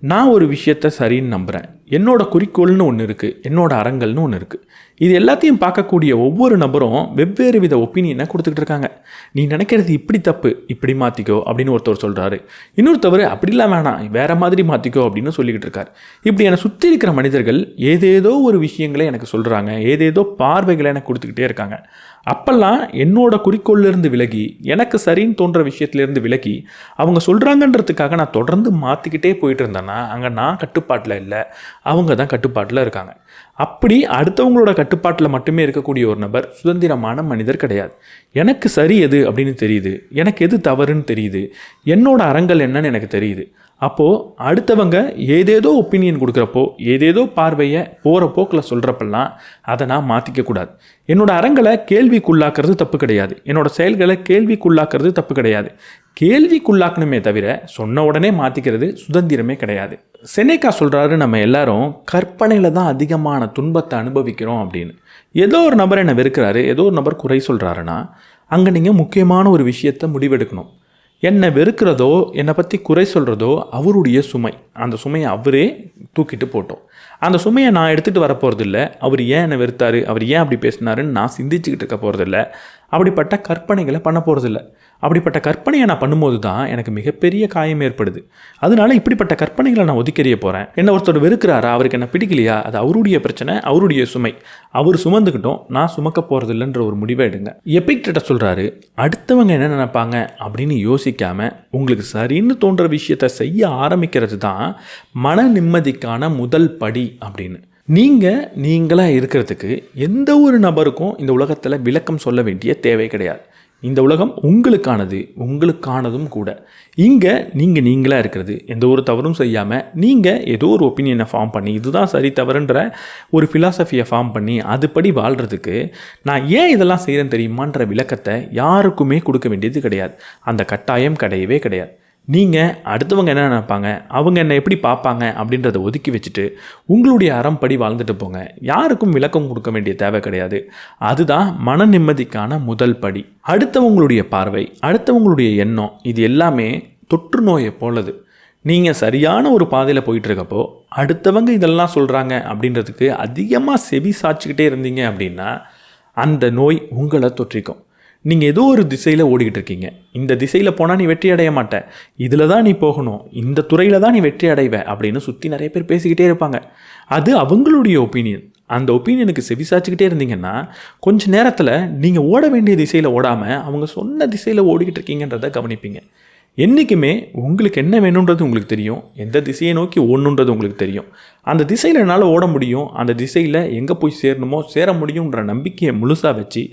நான் ஒரு விஷயத்த சரின்னு நம்புகிறேன், என்னோட குறிக்கோள்னு ஒன்று இருக்குது, என்னோட அறங்கள்னு ஒன்று இருக்குது. இது எல்லாத்தையும் பார்க்கக்கூடிய ஒவ்வொரு நபரும் வெவ்வேறு வித ஒப்பீனியனை கொடுத்துக்கிட்டு இருக்காங்க. நீ நினைக்கிறது இப்படி தப்பு, இப்படி மாற்றிக்கோ அப்படின்னு ஒருத்தர் சொல்கிறாரு, இன்னொருத்தவர் அப்படிலாம் வேணாம் வேறு மாதிரி மாற்றிக்கோ அப்படின்னு சொல்லிக்கிட்டு இருக்கார். இப்படி என்னை சுற்றி இருக்கிற மனிதர்கள் ஏதேதோ ஒரு விஷயங்களை எனக்கு சொல்கிறாங்க, ஏதேதோ பார்வைகளை எனக்கு கொடுத்துக்கிட்டே இருக்காங்க. அப்போல்லாம் என்னோட குறிக்கோள்லேருந்து விலகி, எனக்கு சரின்னு தோன்ற விஷயத்துலேருந்து விலகி, அவங்க சொல்கிறாங்கன்றதுக்காக நான் தொடர்ந்து மாற்றிக்கிட்டே போயிட்டு இருந்தேன்னா அங்கே நான் கட்டுப்பாட்டில் இல்லை, அவங்க தான் கட்டுப்பாட்டில் இருக்காங்க. அப்படி அடுத்தவங்களோட கட்டுப்பாட்டில் மட்டுமே இருக்கக்கூடிய ஒரு நபர் சுதந்திரமான மனிதர் கிடையாது. எனக்கு சரி எது அப்படின்னு தெரியுது, எனக்கு எது தவறுன்னு தெரியுது, என்னோட அறங்கள் என்னன்னு எனக்கு தெரியுது. அப்போது அடுத்தவங்க ஏதேதோ ஒப்பீனியன் கொடுக்குறப்போ, ஏதேதோ பார்வையை போகிற போக்கில் சொல்கிறப்பெல்லாம் அதை நான் மாற்றிக்கக்கூடாது. என்னோடய அறங்களை கேள்விக்குள்ளாக்குறது தப்பு கிடையாது, என்னோடய செயல்களை கேள்விக்குள்ளாக்குறது தப்பு கிடையாது. கேள்விக்குள்ளாக்கணுமே தவிர சொன்ன உடனே மாற்றிக்கிறது சுதந்திரமே கிடையாது. செனேக்கா சொல்கிறாரு, நம்ம எல்லாரும் கற்பனையில் தான் அதிகமான துன்பத்தை அனுபவிக்கிறோம் அப்படின்னு. ஏதோ ஒரு நபர் என்னை வெறுக்கிறாரு, ஏதோ ஒரு நபர் குறை சொல்கிறாருன்னா அங்கே நீங்கள் முக்கியமான ஒரு விஷயத்தை முடிவெடுக்கணும். என்னை வெறுக்கிறதோ என்னை பற்றி குறை சொல்கிறதோ அவருடைய சுமை, அந்த சுமையை அவரே தூக்கிட்டு போட்டோம். அந்த சுமையை நான் எடுத்துகிட்டு வரப்போகிறதில்ல. அவர் ஏன் என்னை வெறுத்தார், அவர் ஏன் அப்படி பேசினாருன்னு நான் சிந்திச்சுக்கிட்டு இருக்க போகிறதில்ல. அப்படிப்பட்ட கற்பனைகளை பண்ண போகிறதில்ல. அப்படிப்பட்ட கற்பனையை நான் பண்ணும்போது தான் எனக்கு மிகப்பெரிய காயம் ஏற்படுது. அதனால இப்படிப்பட்ட கற்பனைகளை நான் ஒதுக்கறிய போகிறேன். என்ன ஒருத்தர் வெறுக்கிறாரா, அவருக்கு என்ன பிடிக்கலையா, அது அவருடைய பிரச்சனை, அவருடைய சுமை, அவர் சுமந்துக்கிட்டோம், நான் சுமக்க போகிறதில்லைன்ற ஒரு முடிவை எடுங்க. எபிக்டடஸ் சொல்கிறாரு, அடுத்தவங்க என்ன நினைப்பாங்க அப்படின்னு யோசிக்காமல் உங்களுக்கு சரின்னு தோன்ற விஷயத்தை செய்ய ஆரம்பிக்கிறது தான் மன நிம்மதிக்கான முதல் படி அப்படின்னு. நீங்களாக இருக்கிறதுக்கு எந்த ஒரு நபருக்கும் இந்த உலகத்தில் விளக்கம் சொல்ல வேண்டிய தேவை கிடையாது. இந்த உலகம் உங்களுக்கானது, உங்களுக்கானதும் கூட. இங்கே நீங்களாக இருக்கிறது, எந்த ஒரு தவறும் செய்யாமல் நீங்கள் ஏதோ ஒரு ஒப்பீனியனை ஃபார்ம் பண்ணி இதுதான் சரி தவறுன்ற ஒரு ஃபிலாசபியை ஃபார்ம் பண்ணி அதுபடி வாழ்கிறதுக்கு நான் ஏன் இதெல்லாம் செய்கிறேன்னு தெரியுமான்ற விளக்கத்தை யாருக்குமே கொடுக்க வேண்டியது கிடையாது. அந்த கட்டாயம் கிடையவே கிடையாது. நீங்கள் அடுத்தவங்க என்ன நினைப்பாங்க, அவங்க என்னை எப்படி பார்ப்பாங்க அப்படின்றத ஒதுக்கி வச்சுட்டு உங்களுடைய அறம்படி வாழ்ந்துட்டு போங்க. யாருக்கும் விளக்கம் கொடுக்க வேண்டிய தேவை கிடையாது. அதுதான் மன நிம்மதிக்கான முதல் படி. அடுத்தவங்களுடைய பார்வை, அடுத்தவங்களுடைய எண்ணம், இது எல்லாமே தொற்று நோயை போலது. நீங்கள் சரியான ஒரு பாதையில் போயிட்டுருக்கப்போ அடுத்தவங்க இதெல்லாம் சொல்கிறாங்க அப்படின்றதுக்கு அதிகமாக செவி சாய்ச்சிக்கிட்டே இருந்தீங்க அப்படின்னா அந்த நோய் உங்களை தொற்றிக்கும். நீங்கள் ஏதோ ஒரு திசையில் ஓடிக்கிட்டு இருக்கீங்க, இந்த திசையில் போனால் நீ வெற்றி அடைய மாட்ட, இதில் தான் நீ போகணும், இந்த துறையில் தான் நீ வெற்றி அடைவ அப்படின்னு சுற்றி நிறைய பேர் பேசிக்கிட்டே இருப்பாங்க. அது அவங்களுடைய ஒப்பீனியன். அந்த ஒப்பீனியனுக்கு செவிசாச்சுக்கிட்டே இருந்தீங்கன்னா கொஞ்சம் நேரத்தில் நீங்கள் ஓட வேண்டிய திசையில் ஓடாமல் அவங்க சொன்ன திசையில் ஓடிக்கிட்டு இருக்கீங்கன்றதை கவனிப்பீங்க. என்றைக்குமே உங்களுக்கு என்ன வேணுன்றது உங்களுக்கு தெரியும், எந்த திசையை நோக்கி ஓடணுன்றது உங்களுக்கு தெரியும். அந்த திசையில் என்னால் ஓட முடியும், அந்த திசையில் எங்கே போய் சேரணுமோ சேர முடியுன்ற நம்பிக்கையை முழுசாக வச்சு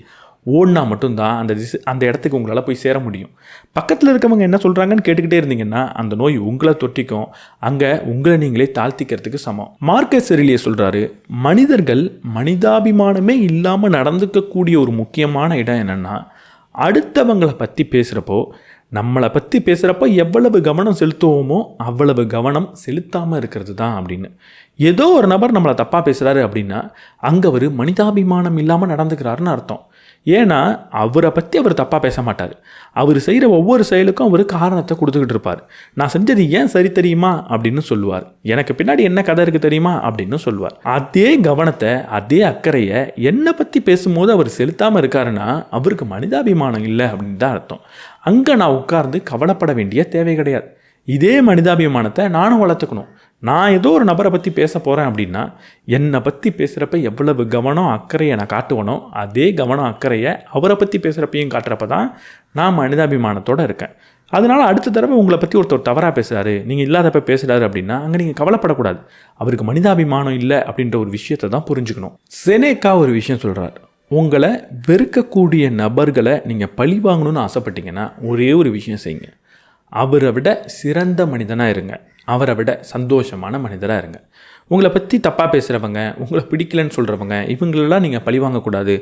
ஓடினா மட்டும்தான் அந்த இடத்துக்கு உங்களால் போய் சேர முடியும். பக்கத்தில் இருக்கவங்க என்ன சொல்கிறாங்கன்னு கேட்டுக்கிட்டே இருந்தீங்கன்னா அந்த நோய் உங்களை தொற்றிக்கும். அங்கே உங்களை நீங்களே தாழ்த்திக்கிறதுக்கு சமம். மார்க்கஸ் எரிலியஸ் சொல்கிறாரு, மனிதர்கள் மனிதாபிமானமே இல்லாமல் நடந்துக்கக்கூடிய ஒரு முக்கியமான இடம் என்னென்னா, அடுத்தவங்களை பற்றி பேசுகிறப்போ நம்மளை பற்றி பேசுகிறப்போ எவ்வளவு கவனம் செலுத்துவோமோ அவ்வளவு கவனம் செலுத்தாமல் இருக்கிறது தான் அப்படின்னு. ஏதோ ஒரு நபர் நம்மளை தப்பாக பேசுகிறாரு அப்படின்னா அங்கே அவர் மனிதாபிமானம் இல்லாமல் நடந்துக்கிறாருன்னு அர்த்தம். ஏன்னா அவரை பற்றி அவர் தப்பாக பேச மாட்டார். அவர் செய்கிற ஒவ்வொரு செயலுக்கும் அவர் காரணத்தை கொடுத்துக்கிட்டு இருப்பார். நான் செஞ்சது ஏன் சரி தெரியுமா அப்படின்னு சொல்லுவார். எனக்கு பின்னாடி என்ன கதை இருக்குது தெரியுமா அப்படின்னு சொல்லுவார். அதே கவனத்தை, அதே அக்கறையை என்னை பற்றி பேசும்போது அவர் செலுத்தாமல் இருக்காருன்னா அவருக்கு மனிதாபிமானம் இல்லை அப்படின்னு தான் அர்த்தம். அங்கே நான் உட்கார்ந்து கவலைப்பட வேண்டிய தேவை கிடையாது. இதே மனிதாபிமானத்தை நானும் வளர்த்துக்கணும். நான் ஏதோ ஒரு நபரை பற்றி பேச போகிறேன் அப்படின்னா என்னை பற்றி பேசுகிறப்ப எவ்வளவு கவனம் அக்கறையை நான் காட்டுவனோ அதே கவனம் அக்கறையை அவரை பற்றி பேசுகிறப்பையும் காட்டுறப்ப தான் நான் மனிதாபிமானத்தோடு இருக்கேன். அதனால் அடுத்த தடவை உங்களை பற்றி ஒருத்தர் தவறாக பேசுகிறாரு, நீங்கள் இல்லாதப்ப பேசுகிறாரு அப்படின்னா அங்கே நீங்கள் கவலைப்படக்கூடாது. அவருக்கு மனிதாபிமானம் இல்லை அப்படின்ற ஒரு விஷயத்தை தான் புரிஞ்சுக்கணும். செனேக்கா ஒரு விஷயம் சொல்கிறார், உங்களை வெறுக்கக்கூடிய நபர்களை நீங்கள் பழி வாங்கணும்னு ஆசைப்பட்டீங்கன்னா ஒரே ஒரு விஷயம் செய்யுங்க, அவரை விட சிறந்த மனிதனாக இருங்க, அவரை விட சந்தோஷமான மனிதராக இருங்க. உங்களை பற்றி தப்பாக பேசுகிறவங்க, உங்களை பிடிக்கலன்னு சொல்கிறவங்க, இவங்களெல்லாம் நீங்கள் பழி வாங்கக்கூடாது,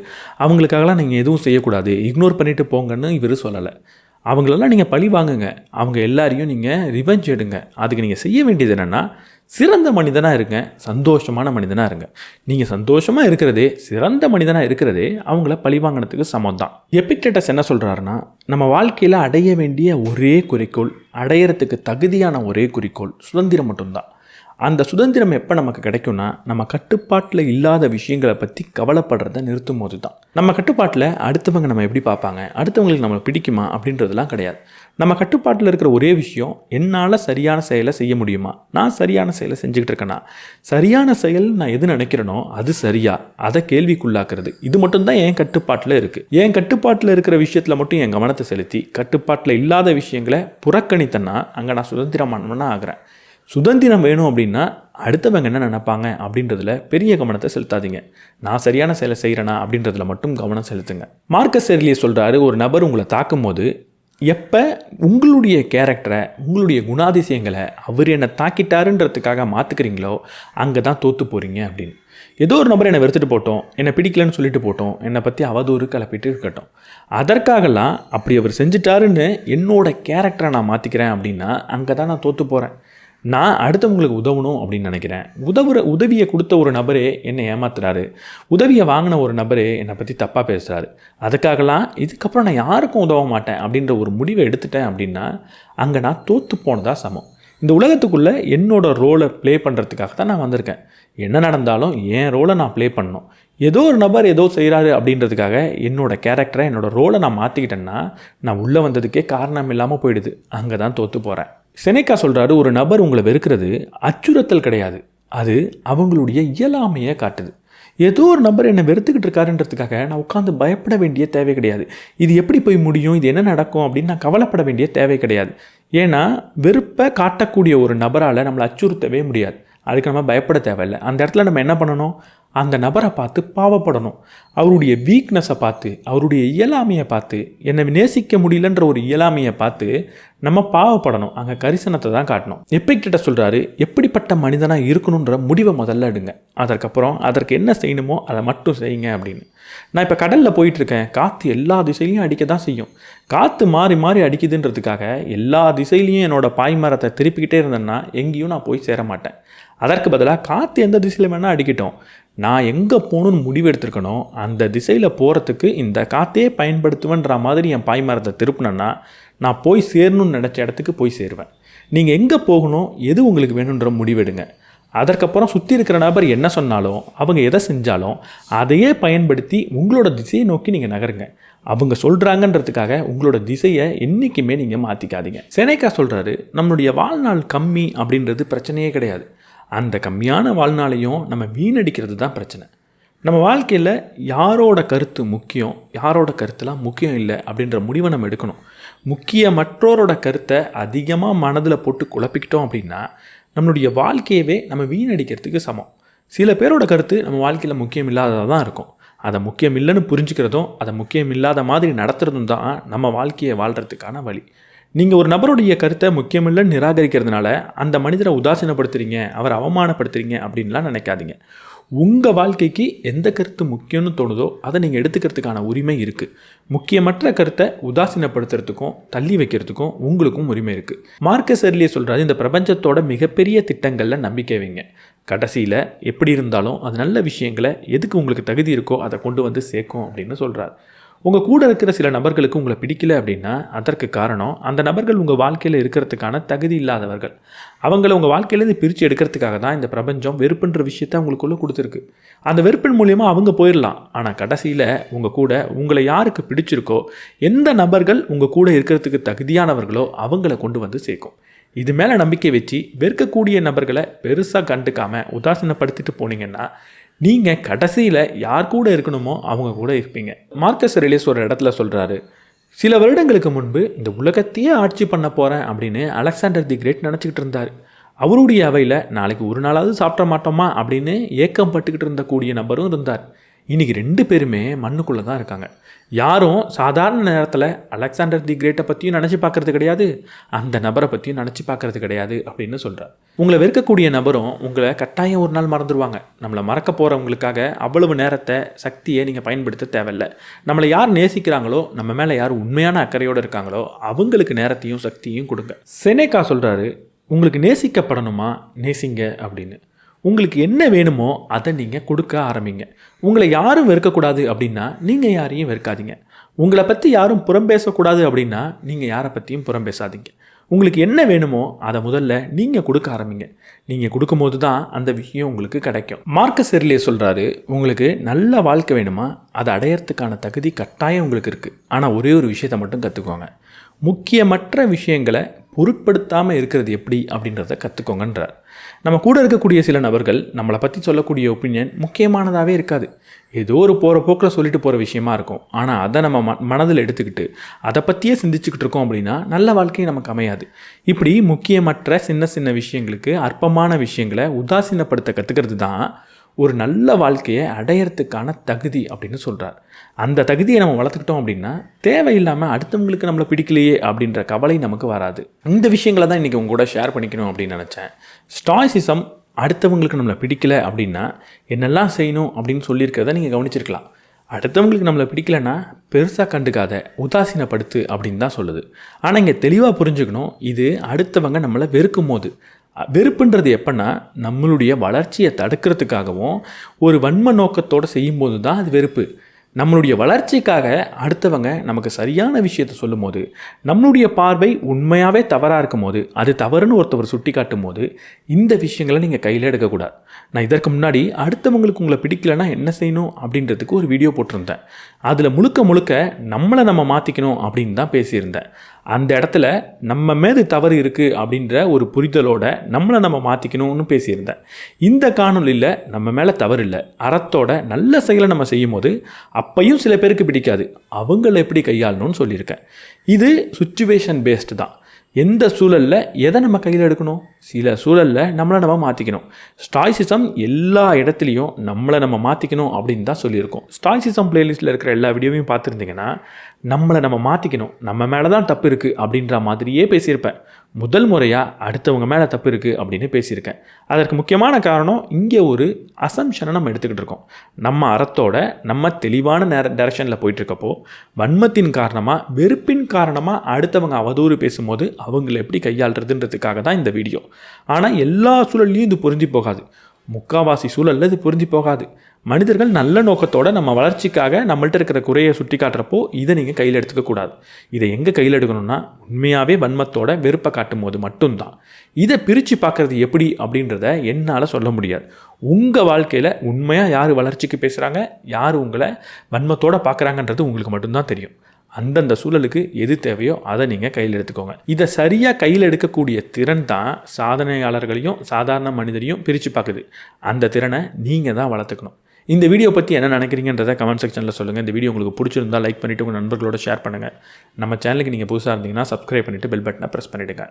அவங்களுக்காகலாம் நீங்கள் எதுவும் செய்யக்கூடாது, இக்னோர் பண்ணிவிட்டு போங்கன்னு இவர் சொல்லலை. அவங்களெல்லாம் நீங்கள் பழி வாங்குங்க, அவங்க எல்லாரையும் நீங்கள் ரிவெஞ்ச் எடுங்க. அதுக்கு நீங்கள் செய்ய வேண்டியது என்னென்னா, சிறந்த மனிதனாக இருங்க, சந்தோஷமான மனிதனாக இருங்க. நீங்கள் சந்தோஷமாக இருக்கிறதே, சிறந்த மனிதனாக இருக்கிறதே அவங்கள பழி வாங்கினதுக்கு சமம் தான். எபிக்டேட்டஸ் என்ன சொல்கிறாருன்னா, நம்ம வாழ்க்கையில் அடைய வேண்டிய ஒரே குறிக்கோள், அடையிறதுக்கு தகுதியான ஒரே குறிக்கோள் சுதந்திரம் மட்டும்தான். அந்த சுதந்திரம் எப்போ நமக்கு கிடைக்கும்னா, நம்ம கட்டுப்பாட்டில் இல்லாத விஷயங்களை பற்றி கவலைப்படுறத நிறுத்தும் போது தான். நம்ம கட்டுப்பாட்டில் அடுத்தவங்க நம்ம எப்படி பார்ப்பாங்க, அடுத்தவங்களுக்கு நம்மளை பிடிக்குமா அப்படின்றதுலாம் கிடையாது. நம்ம கட்டுப்பாட்டில் இருக்கிற ஒரே விஷயம், என்னால் சரியான செயலை செய்ய முடியுமா, நான் சரியான செயலை செஞ்சுக்கிட்டு இருக்கேன்னா, சரியான செயல் நான் எது நினைக்கிறேனோ அது சரியா, அதை கேள்விக்குள்ளாக்குறது, இது மட்டும்தான் என் கட்டுப்பாட்டில் இருக்குது. என் கட்டுப்பாட்டில் இருக்கிற விஷயத்தில் மட்டும் என் கவனத்தை செலுத்தி கட்டுப்பாட்டில் இல்லாத விஷயங்களை புறக்கணித்தேன்னா அங்கே நான் சுதந்திரமானவனா ஆகிறேன். சுதந்திரம் வேணும் அப்படின்னா அடுத்தவங்க என்ன நினைப்பாங்க அப்படின்றதுல பெரிய கவனத்தை செலுத்தாதீங்க. நான் சரியான செயலை செய்கிறேனா அப்படின்றதுல மட்டும் கவனம் செலுத்துங்க. மார்க்கஸ் ஏர்லியஸ் சொல்கிறாரு, ஒரு நபர் உங்களை தாக்கும் போது எப்போ உங்களுடைய கேரக்டரை, உங்களுடைய குணாதிசயங்களை அவர் என்னை தாக்கிட்டாருன்றதுக்காக மாற்றுக்கிறீங்களோ அங்கே தான் தோற்று போகிறீங்க அப்படின்னு. ஏதோ ஒரு நபர் என்னை வெறுத்துட்டு போட்டோம், என்னை பிடிக்கலன்னு சொல்லிட்டு போட்டோம், என்னை பற்றி அவதூறு கிளப்பிட்டு இருக்கட்டும், அதற்காகலாம் அப்படி அவர் செஞ்சிட்டாருன்னு என்னோடய கேரக்டரை நான் மாற்றிக்கிறேன் அப்படின்னா அங்கே தான் நான் தோற்று போகிறேன். நான் அடுத்தவங்களுக்கு உதவணும் அப்படின்னு நினைக்கிறேன். உதவியை கொடுத்த ஒரு நபரே என்னை ஏமாத்துறாரு, உதவியை வாங்கின ஒரு நபரே என்னை பற்றி தப்பாக பேசுகிறாரு, அதுக்காகலாம் இதுக்கப்புறம் நான் யாருக்கும் உதவ மாட்டேன் அப்படின்ற ஒரு முடிவை எடுத்துட்டேன் அப்படின்னா அங்கே நான் தோற்று போனதாக சமம். இந்த உலகத்துக்குள்ளே என்னோடய ரோலை ப்ளே பண்ணுறதுக்காக தான் நான் வந்திருக்கேன். என்ன நடந்தாலும் என் ரோலை நான் ப்ளே பண்ணணும். ஏதோ ஒரு நபர் ஏதோ செய்கிறாரு அப்படின்றதுக்காக என்னோடய கேரக்டரை, என்னோடய ரோலை நான் மாற்றிக்கிட்டேன்னா நான் உள்ளே வந்ததுக்கே காரணம் இல்லாமல் போயிடுது. அங்கே தான் தோற்று போகிறேன். செனேக்கா சொல்கிறாரு, ஒரு நபர் உங்களை வெறுக்கிறது அச்சுறுத்தல் கிடையாது, அது அவங்களுடைய இயலாமையை காட்டுது. ஏதோ ஒரு நபர் என்னை வெறுத்துக்கிட்டு இருக்காருன்றதுக்காக நான் உட்காந்து பயப்பட வேண்டிய தேவை கிடையாது. இது எப்படி போய் முடியும், இது என்ன நடக்கும் அப்படின்னு நான் கவலைப்பட வேண்டிய தேவை கிடையாது. ஏன்னா வெறுப்பை காட்டக்கூடிய ஒரு நபரால் நம்மளை அச்சுறுத்தவே முடியாது. அதுக்கு நம்ம பயப்பட தேவையில்லை. அந்த இடத்துல நம்ம என்ன பண்ணணும், அந்த நபரை பார்த்து பாவப்படணும். அவருடைய வீக்னஸை பார்த்து, அவருடைய இயலாமையை பார்த்து, என்னை நேசிக்க முடியலன்ற ஒரு இயலாமையை பார்த்து நம்ம பாவப்படணும். அங்கே கரிசனத்தை தான் காட்டணும். எபிக்டேட்டஸ் சொல்கிறாரு, எப்படிப்பட்ட மனிதனாக இருக்கணுன்ற முடிவை முதல்ல எடுங்க, அதற்கப்புறம் அதற்கு என்ன செய்யணுமோ அதை மட்டும் செய்யுங்க அப்படின்னு. நான் இப்போ கடலில் போயிட்டுருக்கேன், காற்று எல்லா திசையிலையும் அடிக்க தான் செய்யும். காற்று மாறி மாறி அடிக்குதுன்றதுக்காக எல்லா திசையிலையும் என்னோடய பாய்மரத்தை திருப்பிக்கிட்டே இருந்தேன்னா எங்கேயும் நான் போய் சேர மாட்டேன். அதற்கு பதிலாக காற்று எந்த திசையில் வேணால் அடிக்கட்டும், நான் எங்கே போகணுன்னு முடிவு எடுத்துருக்கணும், அந்த திசையில் போகிறதுக்கு இந்த காற்றே பயன்படுத்துவேன்ற மாதிரி என் பாய்மரத்தை திருப்பினேன்னா நான் போய் சேரணும்னு நினச்ச இடத்துக்கு போய் சேருவேன். நீங்கள் எங்கே போகணும், எது உங்களுக்கு வேணுன்ற முடிவெடுங்க. அதற்கப்புறம் சுற்றி இருக்கிற நபர் என்ன சொன்னாலும், அவங்க எதை செஞ்சாலும் அதையே பயன்படுத்தி உங்களோட திசையை நோக்கி நீங்கள் நகருங்க. அவங்க சொல்கிறாங்கன்றதுக்காக உங்களோட திசையை என்றைக்குமே நீங்கள் மாற்றிக்காதீங்க. செனேக்கா சொல்கிறாரு, நம்மளுடைய வாழ்நாள் கம்மி அப்படின்றது பிரச்சனையே கிடையாது. அந்த கம்மியான வாழ்நாளையும் நம்ம வீணடிக்கிறது தான் பிரச்சனை. நம்ம வாழ்க்கையில் யாரோட கருத்து முக்கியம், யாரோட கருத்துலாம் முக்கியம் இல்லை அப்படின்ற முடிவை நம்ம எடுக்கணும். மற்றோரோட கருத்தை அதிகமாக மனதில் போட்டு குழப்பிக்கிட்டோம் அப்படின்னா நம்மளுடைய வாழ்க்கையவே நம்ம வீணடிக்கிறதுக்கு சமம். சில பேரோட கருத்து நம்ம வாழ்க்கையில் முக்கியம் இல்லாததாக தான் இருக்கும். அதை முக்கியம் இல்லைன்னு புரிஞ்சுக்கிறதும், அதை முக்கியம் இல்லாத மாதிரி நடத்துகிறதும் தான் நம்ம வாழ்க்கையை வாழ்கிறதுக்கான வழி. நீங்கள் ஒரு நபருடைய கருத்தை முக்கியமில்லைன்னு நிராகரிக்கிறதுனால அந்த மனிதரை உதாசீனப்படுத்துறீங்க, அவரை அவமானப்படுத்துறீங்க அப்படின்லாம் நினைக்காதீங்க. உங்கள் வாழ்க்கைக்கு எந்த கருத்து முக்கியம்னு தோணுதோ அதை நீங்கள் எடுத்துக்கிறதுக்கான உரிமை இருக்குது. முக்கியமற்ற கருத்தை உதாசீனப்படுத்துறதுக்கும் தள்ளி வைக்கிறதுக்கும் உங்களுக்கும் உரிமை இருக்குது. மார்க்கஸ் ஏர்லியஸ் சொல்கிறாரு, இந்த பிரபஞ்சத்தோட மிகப்பெரிய திட்டங்களில் நம்பிக்கை வைங்க. கடைசியில் எப்படி இருந்தாலும் அது நல்ல விஷயங்களை எதுக்கு உங்களுக்கு தகுதி இருக்கோ அதை கொண்டு வந்து சேர்க்கும் அப்படின்னு சொல்கிறார். உங்கள் கூட இருக்கிற சில நபர்களுக்கு உங்களை பிடிக்கல அப்படின்னா அதற்கு காரணம் அந்த நபர்கள் உங்கள் வாழ்க்கையில் இருக்கிறதுக்கான தகுதி இல்லாதவர்கள். அவங்கள உங்கள் வாழ்க்கையிலேருந்து பிரித்து எடுக்கிறதுக்காக தான் இந்த பிரபஞ்சம் வெறுப்புன்ற விஷயத்தை அவங்களுக்குள்ளே கொடுத்துருக்கு. அந்த வெறுப்பின் மூலியமாக அவங்க போயிடலாம். ஆனால் கடைசியில் உங்கள் கூட உங்களை யாருக்கு பிடிச்சிருக்கோ, எந்த நபர்கள் உங்கள் கூட இருக்கிறதுக்கு தகுதியானவர்களோ அவங்கள கொண்டு வந்து சேர்க்கும். இது மேலே நம்பிக்கை வச்சு வெறுக்கக்கூடிய நபர்களை பெருசாக கண்டுக்காமல் உதாசீனப்படுத்திட்டு போனீங்கன்னா நீங்கள் கடைசியில் யார் கூட இருக்கணுமோ அவங்க கூட இருப்பீங்க. மார்க்கஸ் ஏர்லியஸ் ஒரு இடத்துல சொல்கிறாரு, சில வருடங்களுக்கு முன்பு இந்த உலகத்தையே ஆட்சி பண்ண போகிறேன் அப்படின்னு அலெக்சாண்டர் தி கிரேட் நினச்சிக்கிட்டு இருந்தார். அவருடைய அவையில் நாளைக்கு ஒரு நாளாவது சாப்பிட மாட்டோமா அப்படின்னு ஏக்கம் பட்டுக்கிட்டு இருந்தக்கூடிய நபரும் இருந்தார். இன்றைக்கி 2 பேருமே மண்ணுக்குள்ளே தான் இருக்காங்க. யாரும் சாதாரண நேரத்தில் அலெக்சாண்டர் தி கிரேட்டை பற்றியும் நினச்சி பார்க்குறது கிடையாது, அந்த நபரை பற்றியும் நினச்சி பார்க்குறது கிடையாது அப்படின்னு சொல்கிறார். உங்களை வெறுக்கக்கூடிய நபரும் உங்களை கட்டாயம் ஒரு நாள் மறந்துடுவாங்க. நம்மளை மறக்க போகிறவங்களுக்காக அவ்வளவு நேரத்தை சக்தியை நீங்கள் பயன்படுத்த தேவையில்லை. நம்மளை யார் நேசிக்கிறாங்களோ, நம்ம மேலே யார் உண்மையான அக்கறையோடு இருக்காங்களோ அவங்களுக்கு நேரத்தையும் சக்தியும் கொடுங்க. செனேகா சொல்கிறாரு, உங்களுக்கு நேசிக்கப்படணுமா நேசிங்க அப்படின்னு. உங்களுக்கு என்ன வேணுமோ அதை நீங்கள் கொடுக்க ஆரம்பிங்க. உங்களை யாரும் வெறுக்கக்கூடாது அப்படின்னா நீங்கள் யாரையும் வெறுக்காதீங்க. உங்களை பற்றி யாரும் புறம் பேசக்கூடாது அப்படின்னா நீங்கள் யாரை பற்றியும் புறம் பேசாதீங்க. உங்களுக்கு என்ன வேணுமோ அதை முதல்ல நீங்கள் கொடுக்க ஆரம்பிங்க. நீங்கள் கொடுக்கும்போது தான் அந்த விஷயம் உங்களுக்கு கிடைக்கும். மார்க்கஸ் எர்லியஸ் சொல்கிறாரு, உங்களுக்கு நல்ல வாழ்க்கை வேணுமா, அதை அடையிறதுக்கான தகுதி கட்டாயம் உங்களுக்கு இருக்குது. ஆனால் ஒரே ஒரு விஷயத்தை மட்டும் கற்றுக்கோங்க. முக்கியமற்ற விஷயங்களை பொருட்படுத்தாமல் இருக்கிறது எப்படி அப்படின்றத கற்றுக்கோங்கன்றார். நம்ம கூட இருக்கக்கூடிய சில நபர்கள் நம்மளை பற்றி சொல்லக்கூடிய ஒப்பீனியன் முக்கியமானதாகவே இருக்காது. ஏதோ ஒரு போகிற போக்கில் சொல்லிட்டு போகிற விஷயமா இருக்கும். ஆனால் அதை நம்ம மனதில் எடுத்துக்கிட்டு அதை பற்றியே சிந்திச்சுக்கிட்டு இருக்கோம் அப்படின்னா நல்ல வாழ்க்கை நமக்கு அமையாது. இப்படி முக்கியமற்ற சின்ன சின்ன விஷயங்களுக்கு, அற்பமான விஷயங்களை உதாசீனப்படுத்த கற்றுக்கிறது தான் ஒரு நல்ல வாழ்க்கையை அடையிறதுக்கான தகுதி அப்படின்னு சொல்கிறார். அந்த தகுதியை நம்ம வளர்த்துக்கிட்டோம் அப்படின்னா தேவையில்லாமல் அடுத்தவங்களுக்கு நம்மளை பிடிக்கலையே அப்படின்ற கவலை நமக்கு வராது. இந்த விஷயங்களை தான் இன்றைக்கி உங்க கூட ஷேர் பண்ணிக்கணும் அப்படின்னு நினச்சேன். ஸ்டாய்சிசம் அடுத்தவங்களுக்கு நம்மளை பிடிக்கலை அப்படின்னா என்னெல்லாம் செய்யணும் அப்படின்னு சொல்லியிருக்கிறத நீங்கள் கவனிச்சிருக்கலாம். அடுத்தவங்களுக்கு நம்மளை பிடிக்கலைன்னா பெருசாக கண்டுக்காத, உதாசீனப்படுத்து அப்படின்னு தான் சொல்லுது. ஆனால் இங்கே தெளிவாக புரிஞ்சுக்கணும், இது அடுத்தவங்க நம்மளை வெறுக்கும் போது. வெறுப்புன்றது எப்படின்னா நம்மளுடைய வளர்ச்சியை தடுக்கிறதுக்காகவும் ஒரு வன்ம நோக்கத்தோடு செய்யும்போது தான் அது வெறுப்பு. நம்மளுடைய வளர்ச்சிக்காக அடுத்தவங்க நமக்கு சரியான விஷயத்தை சொல்லும் போது, நம்மளுடைய பார்வை உண்மையாகவே தவறாக இருக்கும் போது, அது தவறுன்னு ஒருத்தவர் சுட்டி காட்டும் போது இந்த விஷயங்களை நீங்கள் கையில் எடுக்கக்கூடாது. நான் இதற்கு முன்னாடி அடுத்தவங்களுக்கு உங்களை பிடிக்கலைன்னா என்ன செய்யணும் அப்படின்றதுக்கு ஒரு வீடியோ போட்டிருந்தேன். அதில் முழுக்க நம்ம மாற்றிக்கணும் அப்படின்னு தான் பேசியிருந்தேன். அந்த இடத்துல நம்ம மீது தவறு இருக்குது அப்படின்ற ஒரு புரிதலோட நம்ம மாற்றிக்கணும்னு பேசியிருந்தேன். இந்த காணொலியில் நம்ம மேலே தவறு இல்லை, அறத்தோட நல்ல செயலை நம்ம செய்யும் போது அப்பையும் சில பேருக்கு பிடிக்காது, அவங்கள எப்படி கையாளணும்னு சொல்லியிருக்கேன். இது சுச்சுவேஷன் பேஸ்டு தான். எந்த சூழலில் எதை நம்ம கையில் எடுக்கணும், சில சூழலில் நம்மளை நம்ம மாற்றிக்கணும். ஸ்டாய்சிசம் எல்லா இடத்துலையும் நம்மளை நம்ம மாற்றிக்கணும் அப்படின்னு தான் சொல்லியிருக்கோம். ஸ்டாய்சிசம் பிளேலிஸ்ட்டில் இருக்கிற எல்லா வீடியோவையும் பார்த்துருந்தீங்கன்னா நம்மளை நம்ம மாற்றிக்கணும், நம்ம மேலே தான் தப்பு இருக்குது அப்படின்ற மாதிரியே பேசியிருப்பேன். முதல் முறையாக அடுத்தவங்க மேலே தப்பு இருக்குது அப்படின்னு பேசியிருக்கேன். அதற்கு முக்கியமான காரணம், இங்கே ஒரு அசம்ஷனை நம்ம எடுத்துக்கிட்டு இருக்கோம். நம்ம அறத்தோட நம்ம தெளிவான டைரக்ஷனில் போயிட்டுருக்கப்போ வன்மத்தின் காரணமாக, வெறுப்பின் காரணமாக அடுத்தவங்க அவதூறு பேசும்போது அவங்களை எப்படி கையாளுறதுன்றதுக்காக தான் இந்த வீடியோ. ஆனால் எல்லா சூழல்லையும் இது பொருந்தி போகாது. முக்கால்வாசி சூழலில் இது பொருந்தி போகாது. மனிதர்கள் நல்ல நோக்கத்தோடு நம்ம வளர்ச்சிக்காக நம்மள்ட்ட இருக்கிற குறையை சுட்டி காட்டுறப்போ இதை நீங்கள் கையில் எடுத்துக்கக்கூடாது. இதை எங்கே கையில் எடுக்கணும்னா உண்மையாகவே வன்மத்தோட வெறுப்பை காட்டும் போது மட்டும்தான். இதை பிரித்து பார்க்குறது எப்படி அப்படின்றத என்னால் சொல்ல முடியாது. உங்கள் வாழ்க்கையில் உண்மையாக யார் வளர்ச்சிக்கு பேசுகிறாங்க, யார் உங்களை வன்மத்தோடு பார்க்குறாங்கன்றது உங்களுக்கு மட்டும்தான் தெரியும். அந்தந்த சூழலுக்கு எது தேவையோ அதை நீங்கள் கையில் எடுத்துக்கோங்க. இதை சரியாக கையில் எடுக்கக்கூடிய திறன் தான் சாதனையாளர்களையும் சாதாரண மனிதரையும் பிரித்து பார்க்குது. அந்த திறனை நீங்கள் தான் வளர்த்துக்கணும். இந்த வீடியோ பற்றி என்ன நினைக்கிறீங்கன்றதை கமெண்ட் செக்ஷனில் சொல்லுங்கள். இந்த வீடியோ உங்களுக்கு பிடிச்சிருந்தால் லைக் பண்ணிவிட்டு உங்கள் நண்பர்களோட ஷேர் பண்ணுங்கள். நம்ம சேனலுக்கு நீங்கள் புதுசாக இருந்தீங்கன்னா சப்ஸ்கிரைப் பண்ணிவிட்டு பெல் பட்டனை ப்ரெஸ் பண்ணிவிடுங்க.